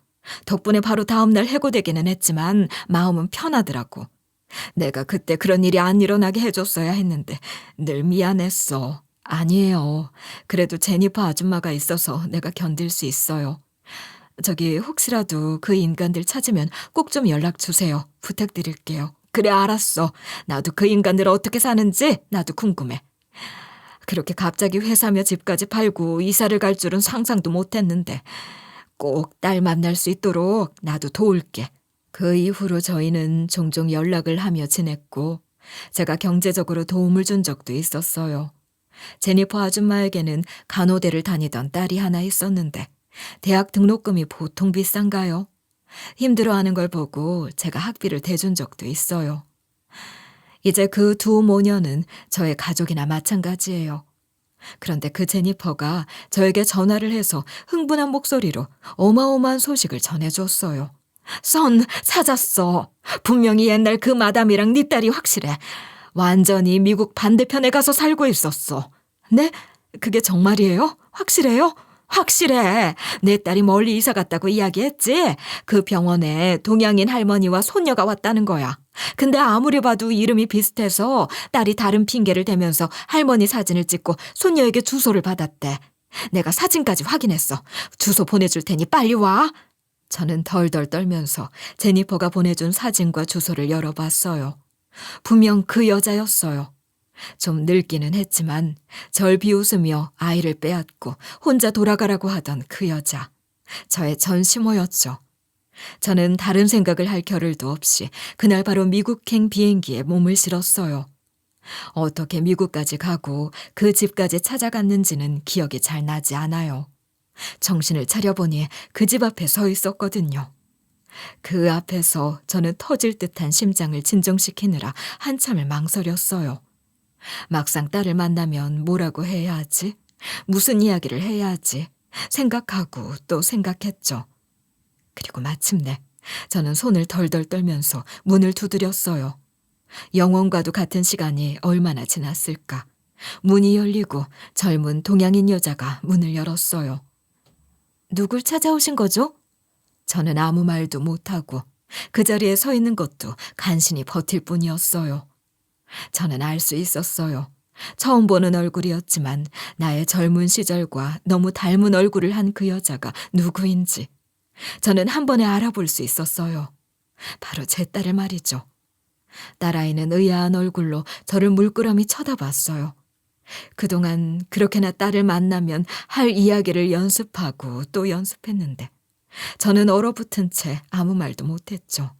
덕분에 바로 다음날 해고되기는 했지만 마음은 편하더라고. 내가 그때 그런 일이 안 일어나게 해줬어야 했는데 늘 미안했어. 아니에요. 그래도 제니퍼 아줌마가 있어서 내가 견딜 수 있어요. 저기 혹시라도 그 인간들 찾으면 꼭 좀 연락 주세요. 부탁드릴게요. 그래, 알았어. 나도 그 인간들 어떻게 사는지 나도 궁금해. 그렇게 갑자기 회사며 집까지 팔고 이사를 갈 줄은 상상도 못했는데 꼭 딸 만날 수 있도록 나도 도울게. 그 이후로 저희는 종종 연락을 하며 지냈고 제가 경제적으로 도움을 준 적도 있었어요. 제니퍼 아줌마에게는 간호대를 다니던 딸이 하나 있었는데 대학 등록금이 보통 비싼가요? 힘들어하는 걸 보고 제가 학비를 대준 적도 있어요. 이제 그 두 모녀는 저의 가족이나 마찬가지예요. 그런데 그 제니퍼가 저에게 전화를 해서 흥분한 목소리로 어마어마한 소식을 전해줬어요. 선, 찾았어. 분명히 옛날 그 마담이랑 네 딸이 확실해. 완전히 미국 반대편에 가서 살고 있었어. 네? 그게 정말이에요? 확실해요? 확실해. 내 딸이 멀리 이사 갔다고 이야기했지? 그 병원에 동양인 할머니와 손녀가 왔다는 거야. 근데 아무리 봐도 이름이 비슷해서 딸이 다른 핑계를 대면서 할머니 사진을 찍고 손녀에게 주소를 받았대. 내가 사진까지 확인했어. 주소 보내줄 테니 빨리 와. 저는 덜덜 떨면서 제니퍼가 보내준 사진과 주소를 열어봤어요. 분명 그 여자였어요. 좀 늙기는 했지만 절 비웃으며 아이를 빼앗고 혼자 돌아가라고 하던 그 여자. 저의 전시모였죠. 저는 다른 생각을 할 겨를도 없이 그날 바로 미국행 비행기에 몸을 실었어요. 어떻게 미국까지 가고 그 집까지 찾아갔는지는 기억이 잘 나지 않아요. 정신을 차려보니 그 집 앞에 서 있었거든요. 그 앞에서 저는 터질 듯한 심장을 진정시키느라 한참을 망설였어요. 막상 딸을 만나면 뭐라고 해야 하지? 무슨 이야기를 해야 하지? 생각하고 또 생각했죠. 그리고 마침내 저는 손을 덜덜 떨면서 문을 두드렸어요. 영혼과도 같은 시간이 얼마나 지났을까. 문이 열리고 젊은 동양인 여자가 문을 열었어요. 누굴 찾아오신 거죠? 저는 아무 말도 못하고 그 자리에 서 있는 것도 간신히 버틸 뿐이었어요. 저는 알 수 있었어요. 처음 보는 얼굴이었지만 나의 젊은 시절과 너무 닮은 얼굴을 한 그 여자가 누구인지 저는 한 번에 알아볼 수 있었어요. 바로 제 딸을 말이죠. 딸아이는 의아한 얼굴로 저를 물끄러미 쳐다봤어요. 그동안 그렇게나 딸을 만나면 할 이야기를 연습하고 또 연습했는데 저는 얼어붙은 채 아무 말도 못했죠.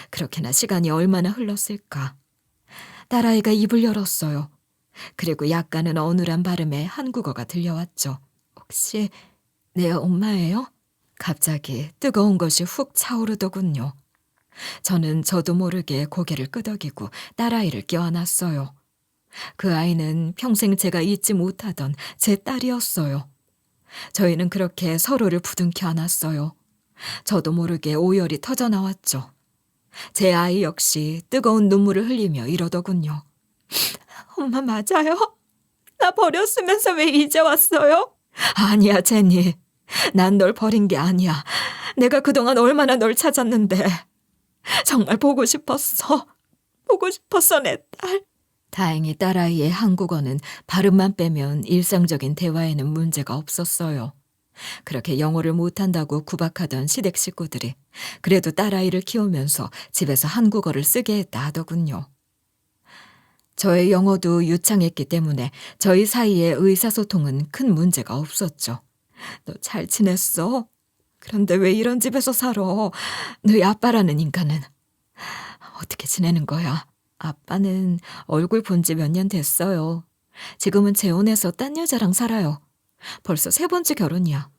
그렇게나 시간이 얼마나 흘렀을까. 딸아이가 입을 열었어요. 그리고 약간은 어눌한 발음의 한국어가 들려왔죠. 혹시 내 엄마예요? 갑자기 뜨거운 것이 훅 차오르더군요. 저는 저도 모르게 고개를 끄덕이고 딸아이를 껴안았어요. 그 아이는 평생 제가 잊지 못하던 제 딸이었어요. 저희는 그렇게 서로를 부둥켜 안았어요. 저도 모르게 오열이 터져나왔죠. 제 아이 역시 뜨거운 눈물을 흘리며 이러더군요. 엄마 맞아요? 나 버렸으면서 왜 이제 왔어요? 아니야, 제니. 난 널 버린 게 아니야. 내가 그동안 얼마나 널 찾았는데. 정말 보고 싶었어. 보고 싶었어, 내 딸. 다행히 딸아이의 한국어는 발음만 빼면 일상적인 대화에는 문제가 없었어요. 그렇게 영어를 못한다고 구박하던 시댁 식구들이 그래도 딸아이를 키우면서 집에서 한국어를 쓰게 했다 하더군요. 저의 영어도 유창했기 때문에 저희 사이의 의사소통은 큰 문제가 없었죠. 너 잘 지냈어? 그런데 왜 이런 집에서 살아? 너희 아빠라는 인간은 어떻게 지내는 거야? 아빠는 얼굴 본 지 몇 년 됐어요. 지금은 재혼해서 딴 여자랑 살아요. 벌써 3번째 결혼이야.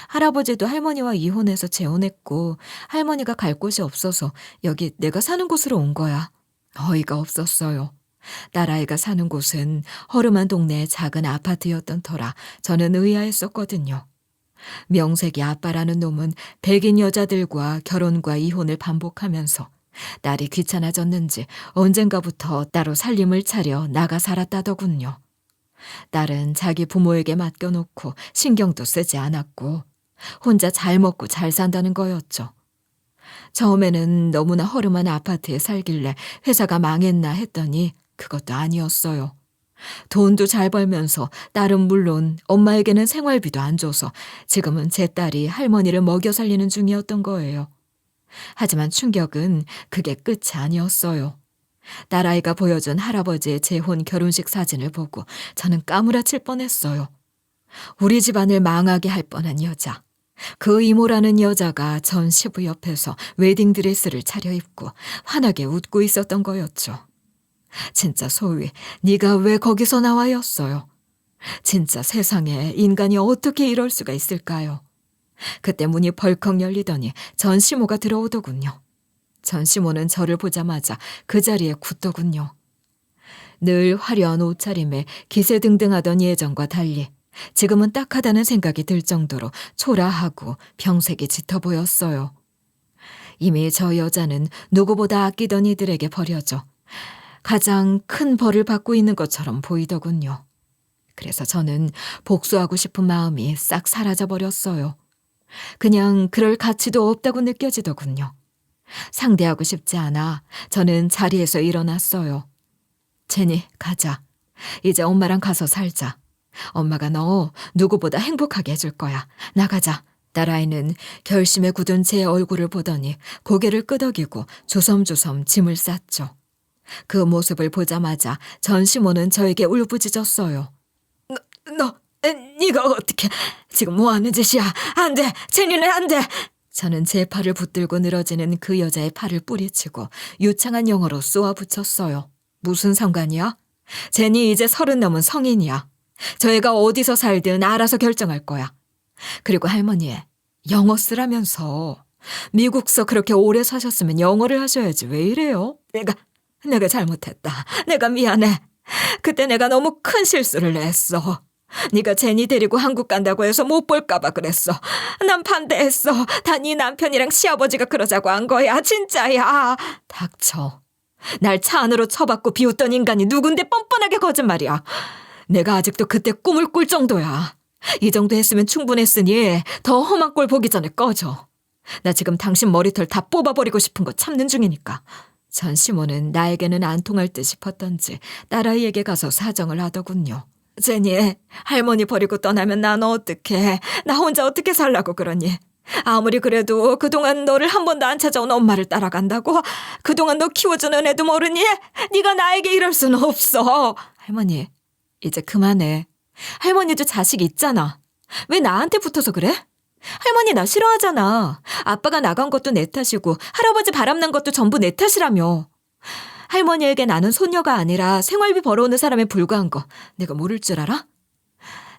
할아버지도 할머니와 이혼해서 재혼했고 할머니가 갈 곳이 없어서 여기 내가 사는 곳으로 온 거야. 어이가 없었어요. 딸아이가 사는 곳은 허름한 동네의 작은 아파트였던 터라 저는 의아했었거든요. 명색이 아빠라는 놈은 백인 여자들과 결혼과 이혼을 반복하면서 딸이 귀찮아졌는지 언젠가부터 따로 살림을 차려 나가 살았다더군요. 딸은 자기 부모에게 맡겨놓고 신경도 쓰지 않았고 혼자 잘 먹고 잘 산다는 거였죠. 처음에는 너무나 허름한 아파트에 살길래 회사가 망했나 했더니 그것도 아니었어요. 돈도 잘 벌면서 딸은 물론 엄마에게는 생활비도 안 줘서 지금은 제 딸이 할머니를 먹여 살리는 중이었던 거예요. 하지만 충격은 그게 끝이 아니었어요. 딸아이가 보여준 할아버지의 재혼 결혼식 사진을 보고 저는 까무라칠 뻔했어요. 우리 집안을 망하게 할 뻔한 여자. 그 이모라는 여자가 전 시부 옆에서 웨딩드레스를 차려입고 환하게 웃고 있었던 거였죠. 진짜 소위 네가 왜 거기서 나와였어요. 진짜 세상에 인간이 어떻게 이럴 수가 있을까요? 그때 문이 벌컥 열리더니 전 시모가 들어오더군요. 전 시모는 저를 보자마자 그 자리에 굳더군요. 늘 화려한 옷차림에 기세등등하던 예전과 달리 지금은 딱하다는 생각이 들 정도로 초라하고 병색이 짙어 보였어요. 이미 저 여자는 누구보다 아끼던 이들에게 버려져 가장 큰 벌을 받고 있는 것처럼 보이더군요. 그래서 저는 복수하고 싶은 마음이 싹 사라져버렸어요. 그냥 그럴 가치도 없다고 느껴지더군요. 상대하고 싶지 않아 저는 자리에서 일어났어요. 제니, 가자. 이제 엄마랑 가서 살자. 엄마가 너 누구보다 행복하게 해줄 거야. 나가자. 딸아이는 결심에 굳은 제 얼굴을 보더니 고개를 끄덕이고 조섬조섬 짐을 쌌죠. 그 모습을 보자마자 전 시모는 저에게 울부짖었어요. 네가 어떻게 지금 뭐하는 짓이야? 안 돼! 제니는 안 돼! 저는 제 팔을 붙들고 늘어지는 그 여자의 팔을 뿌리치고 유창한 영어로 쏘아붙였어요. 무슨 상관이야? 제니 이제 30 넘은 성인이야. 저 애가 어디서 살든 알아서 결정할 거야. 그리고 할머니, 영어 쓰라면서. 미국서 그렇게 오래 사셨으면 영어를 하셔야지 왜 이래요? 내가 잘못했다. 내가 미안해. 그때 내가 너무 큰 실수를 했어. 네가 제니 데리고 한국 간다고 해서 못 볼까 봐 그랬어. 난 반대했어. 다 네 남편이랑 시아버지가 그러자고 한 거야. 진짜야. 닥쳐. 날 차 안으로 쳐박고 비웃던 인간이 누군데 뻔뻔하게 거짓말이야. 내가 아직도 그때 꿈을 꿀 정도야. 이 정도 했으면 충분했으니 더 험한 꼴 보기 전에 꺼져. 나 지금 당신 머리털 다 뽑아버리고 싶은 거 참는 중이니까. 전 시모는 나에게는 안 통할 듯 싶었던지 딸아이에게 가서 사정을 하더군요. 제니, 할머니 버리고 떠나면 난 어떡해. 나 혼자 어떻게 살라고 그러니. 아무리 그래도 그동안 너를 한 번도 안 찾아온 엄마를 따라간다고? 그동안 너 키워주는 애도 모르니? 네가 나에게 이럴 수는 없어. 할머니, 이제 그만해. 할머니도 자식 있잖아. 왜 나한테 붙어서 그래? 할머니 나 싫어하잖아. 아빠가 나간 것도 내 탓이고 할아버지 바람난 것도 전부 내 탓이라며. 할머니에게 나는 손녀가 아니라 생활비 벌어오는 사람에 불과한 거 내가 모를 줄 알아?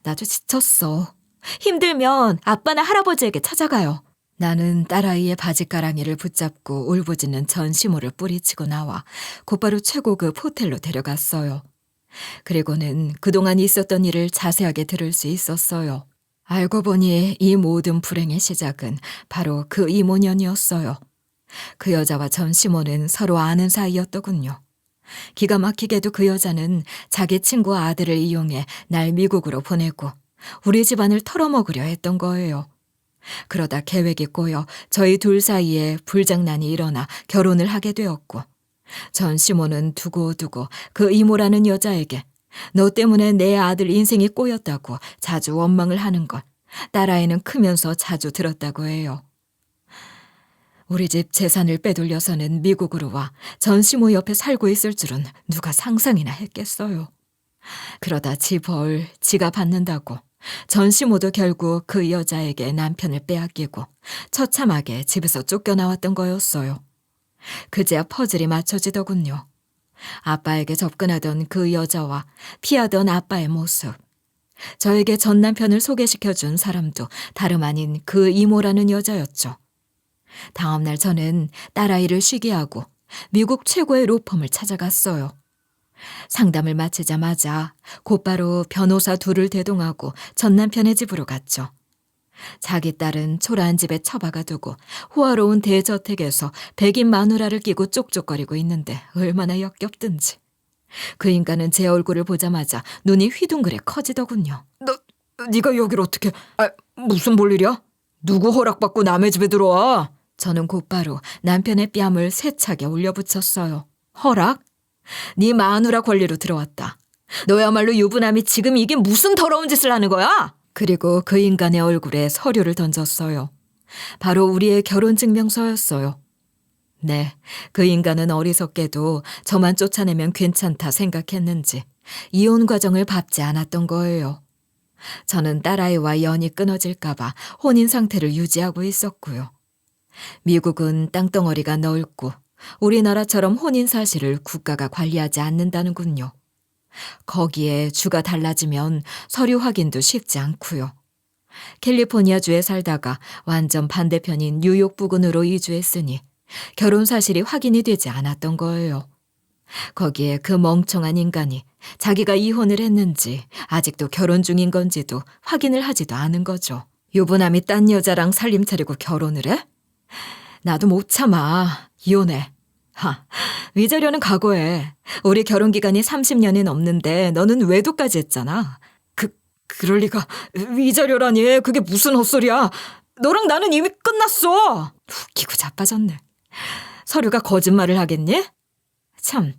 나도 지쳤어. 힘들면 아빠나 할아버지에게 찾아가요. 나는 딸아이의 바지가랑이를 붙잡고 울부짖는 전시모를 뿌리치고 나와 곧바로 최고급 호텔로 데려갔어요. 그리고는 그동안 있었던 일을 자세하게 들을 수 있었어요. 알고 보니 이 모든 불행의 시작은 바로 그 이모년이었어요. 그 여자와 전시모는 서로 아는 사이였더군요. 기가 막히게도 그 여자는 자기 친구 아들을 이용해 날 미국으로 보내고 우리 집안을 털어먹으려 했던 거예요. 그러다 계획이 꼬여 저희 둘 사이에 불장난이 일어나 결혼을 하게 되었고 전시모는 두고두고 그 이모라는 여자에게 너 때문에 내 아들 인생이 꼬였다고 자주 원망을 하는 걸 딸아이는 크면서 자주 들었다고 해요. 우리 집 재산을 빼돌려서는 미국으로 와 전시모 옆에 살고 있을 줄은 누가 상상이나 했겠어요. 그러다 지 벌, 지가 받는다고 전시모도 결국 그 여자에게 남편을 빼앗기고 처참하게 집에서 쫓겨나왔던 거였어요. 그제야 퍼즐이 맞춰지더군요. 아빠에게 접근하던 그 여자와 피하던 아빠의 모습. 저에게 전 남편을 소개시켜준 사람도 다름 아닌 그 이모라는 여자였죠. 다음 날 저는 딸아이를 쉬게 하고 미국 최고의 로펌을 찾아갔어요. 상담을 마치자마자 곧바로 변호사 둘을 대동하고 전 남편의 집으로 갔죠. 자기 딸은 초라한 집에 처박아 두고 호화로운 대저택에서 백인 마누라를 끼고 쪽쪽거리고 있는데 얼마나 역겹든지. 그 인간은 제 얼굴을 보자마자 눈이 휘둥그레 커지더군요. 네가 여길 어떻게... 무슨 볼일이야? 누구 허락받고 남의 집에 들어와? 저는 곧바로 남편의 뺨을 세차게 올려붙였어요. 허락? 네 마누라 권리로 들어왔다. 너야말로 유부남이 지금 이게 무슨 더러운 짓을 하는 거야? 그리고 그 인간의 얼굴에 서류를 던졌어요. 바로 우리의 결혼증명서였어요. 네, 그 인간은 어리석게도 저만 쫓아내면 괜찮다 생각했는지 이혼 과정을 밟지 않았던 거예요. 저는 딸아이와 연이 끊어질까봐 혼인 상태를 유지하고 있었고요. 미국은 땅덩어리가 넓고 우리나라처럼 혼인 사실을 국가가 관리하지 않는다는군요. 거기에 주가 달라지면 서류 확인도 쉽지 않고요. 캘리포니아주에 살다가 완전 반대편인 뉴욕 부근으로 이주했으니 결혼 사실이 확인이 되지 않았던 거예요. 거기에 그 멍청한 인간이 자기가 이혼을 했는지 아직도 결혼 중인 건지도 확인을 하지도 않은 거죠. 유부남이 딴 여자랑 살림 차리고 결혼을 해? 나도 못 참아. 이혼해. 위자료는 각오해. 우리 결혼 기간이 30년이 넘는데 너는 외도까지 했잖아. 그럴 리가. 위자료라니. 그게 무슨 헛소리야. 너랑 나는 이미 끝났어. 웃기고 자빠졌네. 서류가 거짓말을 하겠니? 참,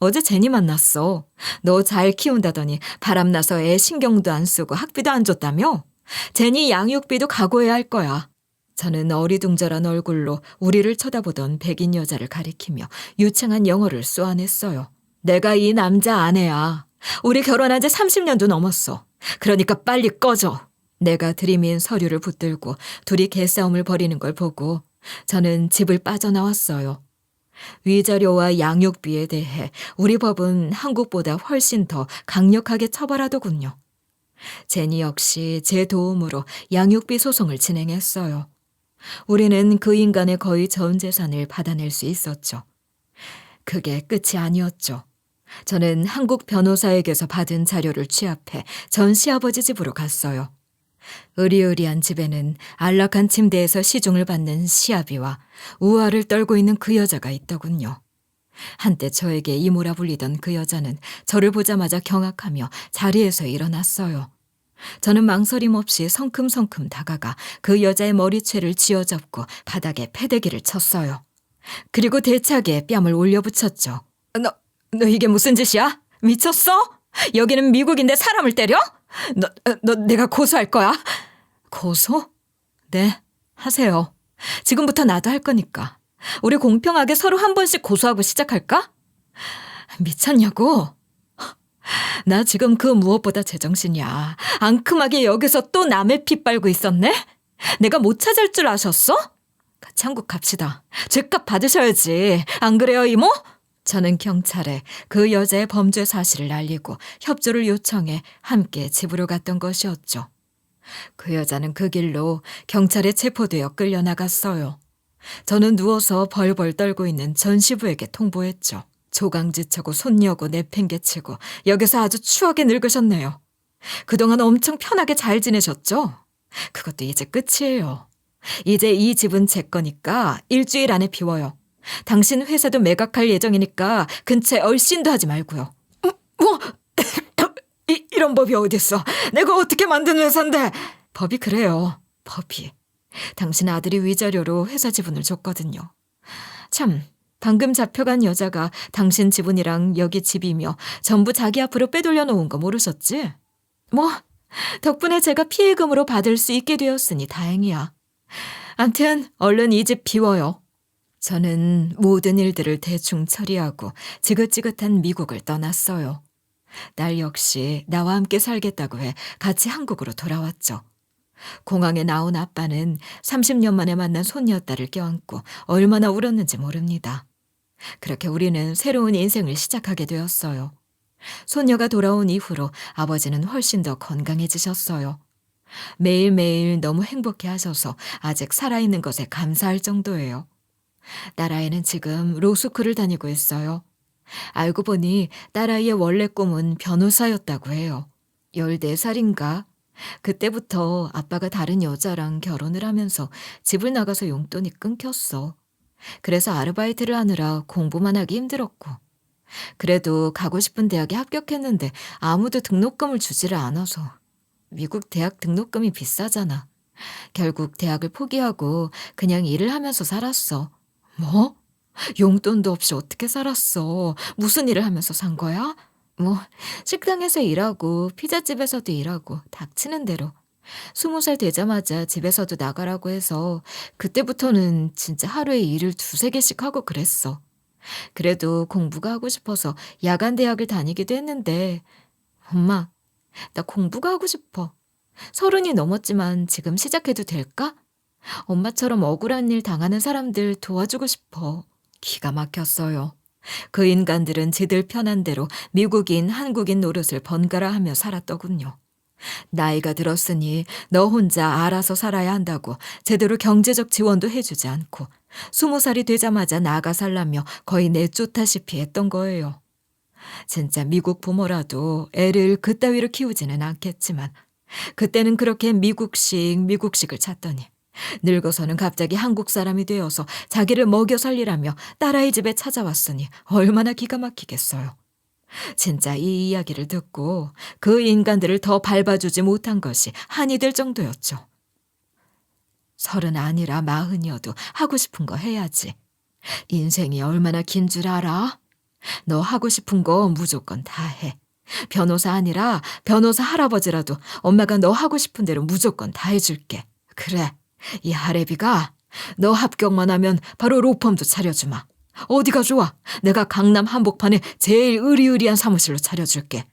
어제 제니 만났어. 너 잘 키운다더니 바람나서 애 신경도 안 쓰고 학비도 안 줬다며? 제니 양육비도 각오해야 할 거야. 저는 어리둥절한 얼굴로 우리를 쳐다보던 백인 여자를 가리키며 유창한 영어를 쏘아냈어요. 내가 이 남자 아내야. 우리 결혼한 지 30년도 넘었어. 그러니까 빨리 꺼져. 내가 들이민 서류를 붙들고 둘이 개싸움을 벌이는 걸 보고 저는 집을 빠져나왔어요. 위자료와 양육비에 대해 우리 법은 한국보다 훨씬 더 강력하게 처벌하더군요. 제니 역시 제 도움으로 양육비 소송을 진행했어요. 우리는 그 인간의 거의 전 재산을 받아낼 수 있었죠. 그게 끝이 아니었죠. 저는 한국 변호사에게서 받은 자료를 취합해 전 시아버지 집으로 갔어요. 으리으리한 집에는 안락한 침대에서 시중을 받는 시아비와 우아를 떨고 있는 그 여자가 있더군요. 한때 저에게 이모라 불리던 그 여자는 저를 보자마자 경악하며 자리에서 일어났어요. 저는 망설임 없이 성큼성큼 다가가 그 여자의 머리채를 쥐어잡고 바닥에 패대기를 쳤어요. 그리고 대차게 뺨을 올려붙였죠. 너 이게 무슨 짓이야? 미쳤어? 여기는 미국인데 사람을 때려? 너 내가 고소할 거야. 고소? 네, 하세요. 지금부터 나도 할 거니까. 우리 공평하게 서로 한 번씩 고소하고 시작할까? 미쳤냐고? 나 지금 그 무엇보다 제정신이야. 앙큼하게 여기서 또 남의 피 빨고 있었네? 내가 못 찾을 줄 아셨어? 같이 한국 갑시다. 죗값 받으셔야지. 안 그래요, 이모? 저는 경찰에 그 여자의 범죄 사실을 알리고 협조를 요청해 함께 집으로 갔던 것이었죠. 그 여자는 그 길로 경찰에 체포되어 끌려나갔어요. 저는 누워서 벌벌 떨고 있는 전 시부에게 통보했죠. 조강지차고 손녀고 내팽개치고 여기서 아주 추하게 늙으셨네요. 그동안 엄청 편하게 잘 지내셨죠? 그것도 이제 끝이에요. 이제 이 집은 제 거니까 일주일 안에 비워요. 당신 회사도 매각할 예정이니까 근처에 얼씬도 하지 말고요. 뭐? 이런 법이 어딨어. 내가 어떻게 만든 회사인데. 법이 그래요. 법이. 당신 아들이 위자료로 회사 지분을 줬거든요. 참, 방금 잡혀간 여자가 당신 지분이랑 여기 집이며 전부 자기 앞으로 빼돌려 놓은 거 모르셨지? 뭐, 덕분에 제가 피해금으로 받을 수 있게 되었으니 다행이야. 암튼 얼른 이 집 비워요. 저는 모든 일들을 대충 처리하고 지긋지긋한 미국을 떠났어요. 딸 역시 나와 함께 살겠다고 해 같이 한국으로 돌아왔죠. 공항에 나온 아빠는 30년 만에 만난 손녀딸을 껴안고 얼마나 울었는지 모릅니다. 그렇게 우리는 새로운 인생을 시작하게 되었어요. 손녀가 돌아온 이후로 아버지는 훨씬 더 건강해지셨어요. 매일매일 너무 행복해 하셔서 아직 살아있는 것에 감사할 정도예요. 딸아이는 지금 로스쿨을 다니고 있어요. 알고 보니 딸아이의 원래 꿈은 변호사였다고 해요. 14살인가? 그때부터 아빠가 다른 여자랑 결혼을 하면서 집을 나가서 용돈이 끊겼어. 그래서 아르바이트를 하느라 공부만 하기 힘들었고. 그래도 가고 싶은 대학에 합격했는데 아무도 등록금을 주지를 않아서. 미국 대학 등록금이 비싸잖아. 결국 대학을 포기하고 그냥 일을 하면서 살았어. 뭐? 용돈도 없이 어떻게 살았어? 무슨 일을 하면서 산 거야? 뭐 식당에서 일하고 피자집에서도 일하고 닥치는 대로. 20살 되자마자 집에서도 나가라고 해서 그때부터는 진짜 하루에 일을 2-3개씩 하고 그랬어. 그래도 공부가 하고 싶어서 야간 대학을 다니기도 했는데 엄마, 나 공부가 하고 싶어. 30이 넘었지만 지금 시작해도 될까? 엄마처럼 억울한 일 당하는 사람들 도와주고 싶어. 기가 막혔어요. 그 인간들은 지들 편한 대로 미국인, 한국인 노릇을 번갈아 하며 살았더군요. 나이가 들었으니 너 혼자 알아서 살아야 한다고 제대로 경제적 지원도 해주지 않고 20살이 되자마자 나가 살라며 거의 내쫓다시피 했던 거예요. 진짜 미국 부모라도 애를 그따위로 키우지는 않겠지만 그때는 그렇게 미국식을 찾더니 늙어서는 갑자기 한국 사람이 되어서 자기를 먹여 살리라며 딸아이 집에 찾아왔으니 얼마나 기가 막히겠어요. 진짜 이 이야기를 듣고 그 인간들을 더 밟아주지 못한 것이 한이 들 정도였죠. 30 아니라 40이어도 하고 싶은 거 해야지. 인생이 얼마나 긴 줄 알아? 너 하고 싶은 거 무조건 다 해. 변호사 아니라 변호사 할아버지라도 엄마가 너 하고 싶은 대로 무조건 다 해줄게. 그래, 이 하래비가 너 합격만 하면 바로 로펌도 차려주마. 어디가 좋아? 내가 강남 한복판에 제일 으리으리한 사무실로 차려줄게.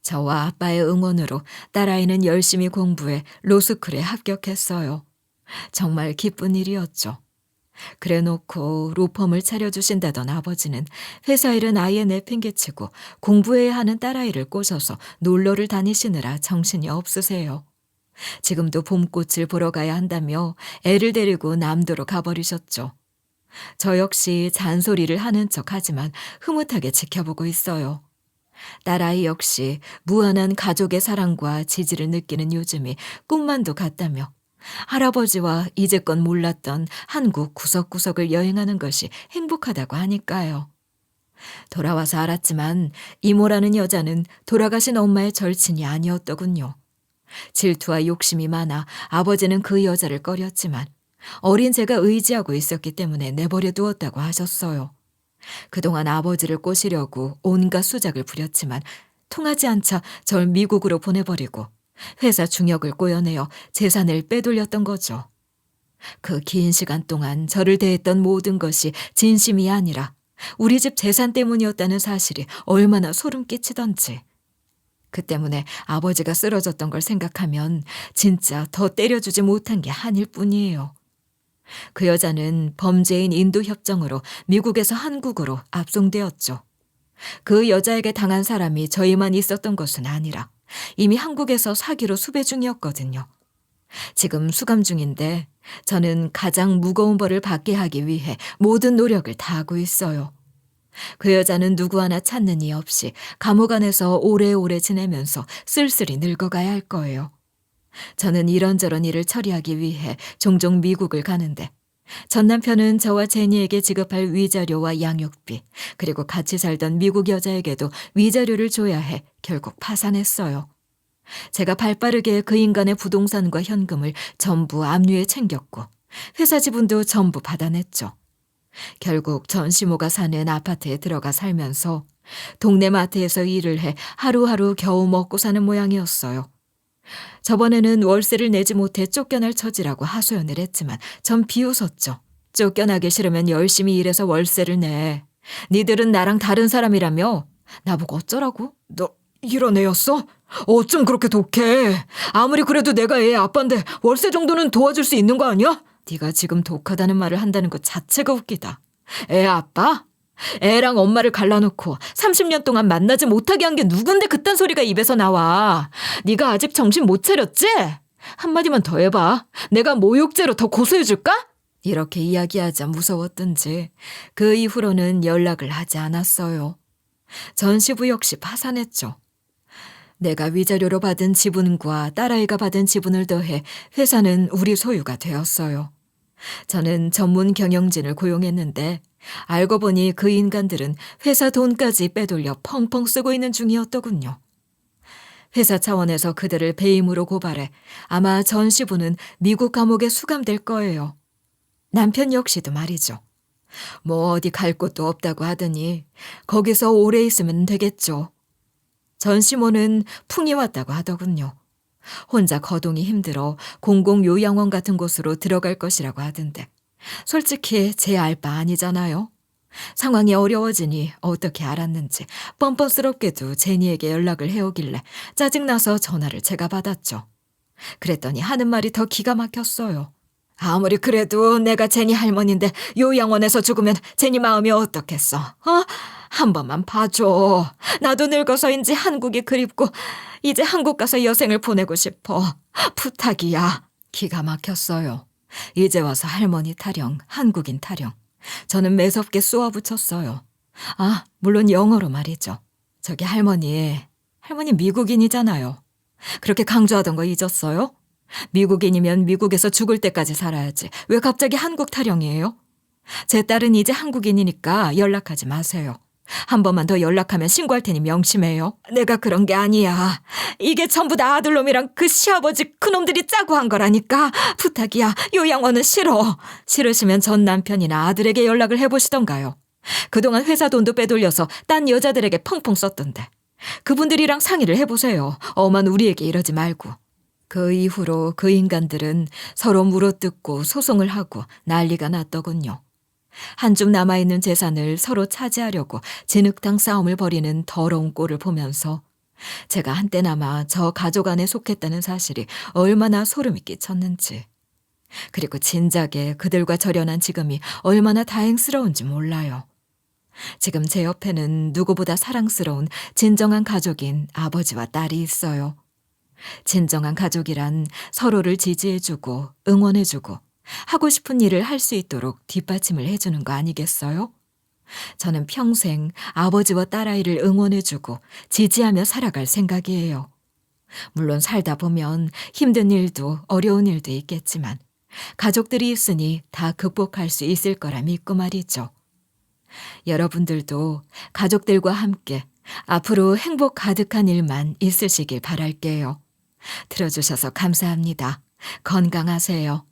저와 아빠의 응원으로 딸아이는 열심히 공부해 로스쿨에 합격했어요. 정말 기쁜 일이었죠. 그래놓고 로펌을 차려주신다던 아버지는 회사 일은 아예 내팽개치고 공부해야 하는 딸아이를 꼬셔서 놀러를 다니시느라 정신이 없으세요. 지금도 봄꽃을 보러 가야 한다며 애를 데리고 남도로 가버리셨죠. 저 역시 잔소리를 하는 척하지만 흐뭇하게 지켜보고 있어요. 딸아이 역시 무한한 가족의 사랑과 지지를 느끼는 요즘이 꿈만도 같다며 할아버지와 이제껏 몰랐던 한국 구석구석을 여행하는 것이 행복하다고 하니까요. 돌아와서 알았지만 이모라는 여자는 돌아가신 엄마의 절친이 아니었더군요. 질투와 욕심이 많아 아버지는 그 여자를 꺼렸지만 어린 제가 의지하고 있었기 때문에 내버려 두었다고 하셨어요. 그동안 아버지를 꼬시려고 온갖 수작을 부렸지만 통하지 않자 절 미국으로 보내버리고 회사 중역을 꼬여내어 재산을 빼돌렸던 거죠. 그 긴 시간 동안 저를 대했던 모든 것이 진심이 아니라 우리 집 재산 때문이었다는 사실이 얼마나 소름 끼치던지. 그 때문에 아버지가 쓰러졌던 걸 생각하면 진짜 더 때려주지 못한 게 한일 뿐이에요. 그 여자는 범죄인 인도협정으로 미국에서 한국으로 압송되었죠. 그 여자에게 당한 사람이 저희만 있었던 것은 아니라 이미 한국에서 사기로 수배 중이었거든요. 지금 수감 중인데 저는 가장 무거운 벌을 받게 하기 위해 모든 노력을 다하고 있어요. 그 여자는 누구 하나 찾는 이 없이 감옥 안에서 오래오래 지내면서 쓸쓸히 늙어가야 할 거예요. 저는 이런저런 일을 처리하기 위해 종종 미국을 가는데 전 남편은 저와 제니에게 지급할 위자료와 양육비, 그리고 같이 살던 미국 여자에게도 위자료를 줘야 해 결국 파산했어요. 제가 발빠르게 그 인간의 부동산과 현금을 전부 압류해 챙겼고 회사 지분도 전부 받아냈죠. 결국 전 시모가 사는 아파트에 들어가 살면서 동네 마트에서 일을 해 하루하루 겨우 먹고 사는 모양이었어요. 저번에는 월세를 내지 못해 쫓겨날 처지라고 하소연을 했지만 전 비웃었죠. 쫓겨나기 싫으면 열심히 일해서 월세를 내. 니들은 나랑 다른 사람이라며? 나보고 어쩌라고? 너 이런 애였어? 어쩜 그렇게 독해? 아무리 그래도 내가 애 아빠인데 월세 정도는 도와줄 수 있는 거 아니야? 네가 지금 독하다는 말을 한다는 것 자체가 웃기다. 애 아빠? 애랑 엄마를 갈라놓고 30년 동안 만나지 못하게 한 게 누군데 그딴 소리가 입에서 나와. 네가 아직 정신 못 차렸지? 한마디만 더 해봐. 내가 모욕죄로 더 고소해줄까? 이렇게 이야기하자 무서웠던지 그 이후로는 연락을 하지 않았어요. 전 시부 역시 파산했죠. 내가 위자료로 받은 지분과 딸아이가 받은 지분을 더해 회사는 우리 소유가 되었어요. 저는 전문 경영진을 고용했는데 알고 보니 그 인간들은 회사 돈까지 빼돌려 펑펑 쓰고 있는 중이었더군요. 회사 차원에서 그들을 배임으로 고발해 아마 전 시부는 미국 감옥에 수감될 거예요. 남편 역시도 말이죠. 뭐 어디 갈 곳도 없다고 하더니 거기서 오래 있으면 되겠죠. 전 시모는 풍이 왔다고 하더군요. 혼자 거동이 힘들어 공공요양원 같은 곳으로 들어갈 것이라고 하던데 솔직히 제 알 바 아니잖아요. 상황이 어려워지니 어떻게 알았는지 뻔뻔스럽게도 제니에게 연락을 해오길래 짜증나서 전화를 제가 받았죠. 그랬더니 하는 말이 더 기가 막혔어요. 아무리 그래도 내가 제니 할머니인데 요양원에서 죽으면 제니 마음이 어떻겠어? 한 번만 봐줘. 나도 늙어서인지 한국이 그립고 이제 한국 가서 여생을 보내고 싶어. 부탁이야. 기가 막혔어요. 이제 와서 할머니 타령, 한국인 타령. 저는 매섭게 쏘아붙였어요. 물론 영어로 말이죠. 저기 할머니 미국인이잖아요. 그렇게 강조하던 거 잊었어요? 미국인이면 미국에서 죽을 때까지 살아야지. 왜 갑자기 한국 타령이에요? 제 딸은 이제 한국인이니까 연락하지 마세요. 한 번만 더 연락하면 신고할 테니 명심해요. 내가 그런 게 아니야. 이게 전부 다 아들놈이랑 그 시아버지 그놈들이 짜고 한 거라니까. 부탁이야. 요양원은 싫어. 싫으시면 전 남편이나 아들에게 연락을 해보시던가요. 그동안 회사 돈도 빼돌려서 딴 여자들에게 펑펑 썼던데. 그분들이랑 상의를 해보세요. 엄한 우리에게 이러지 말고. 그 이후로 그 인간들은 서로 물어뜯고 소송을 하고 난리가 났더군요. 한 줌 남아있는 재산을 서로 차지하려고 진흙탕 싸움을 벌이는 더러운 꼴을 보면서 제가 한때나마 저 가족 안에 속했다는 사실이 얼마나 소름이 끼쳤는지, 그리고 진작에 그들과 절연한 지금이 얼마나 다행스러운지 몰라요. 지금 제 옆에는 누구보다 사랑스러운 진정한 가족인 아버지와 딸이 있어요. 진정한 가족이란 서로를 지지해주고 응원해주고 하고 싶은 일을 할 수 있도록 뒷받침을 해주는 거 아니겠어요? 저는 평생 아버지와 딸아이를 응원해주고 지지하며 살아갈 생각이에요. 물론 살다 보면 힘든 일도 어려운 일도 있겠지만 가족들이 있으니 다 극복할 수 있을 거라 믿고 말이죠. 여러분들도 가족들과 함께 앞으로 행복 가득한 일만 있으시길 바랄게요. 들어주셔서 감사합니다. 건강하세요.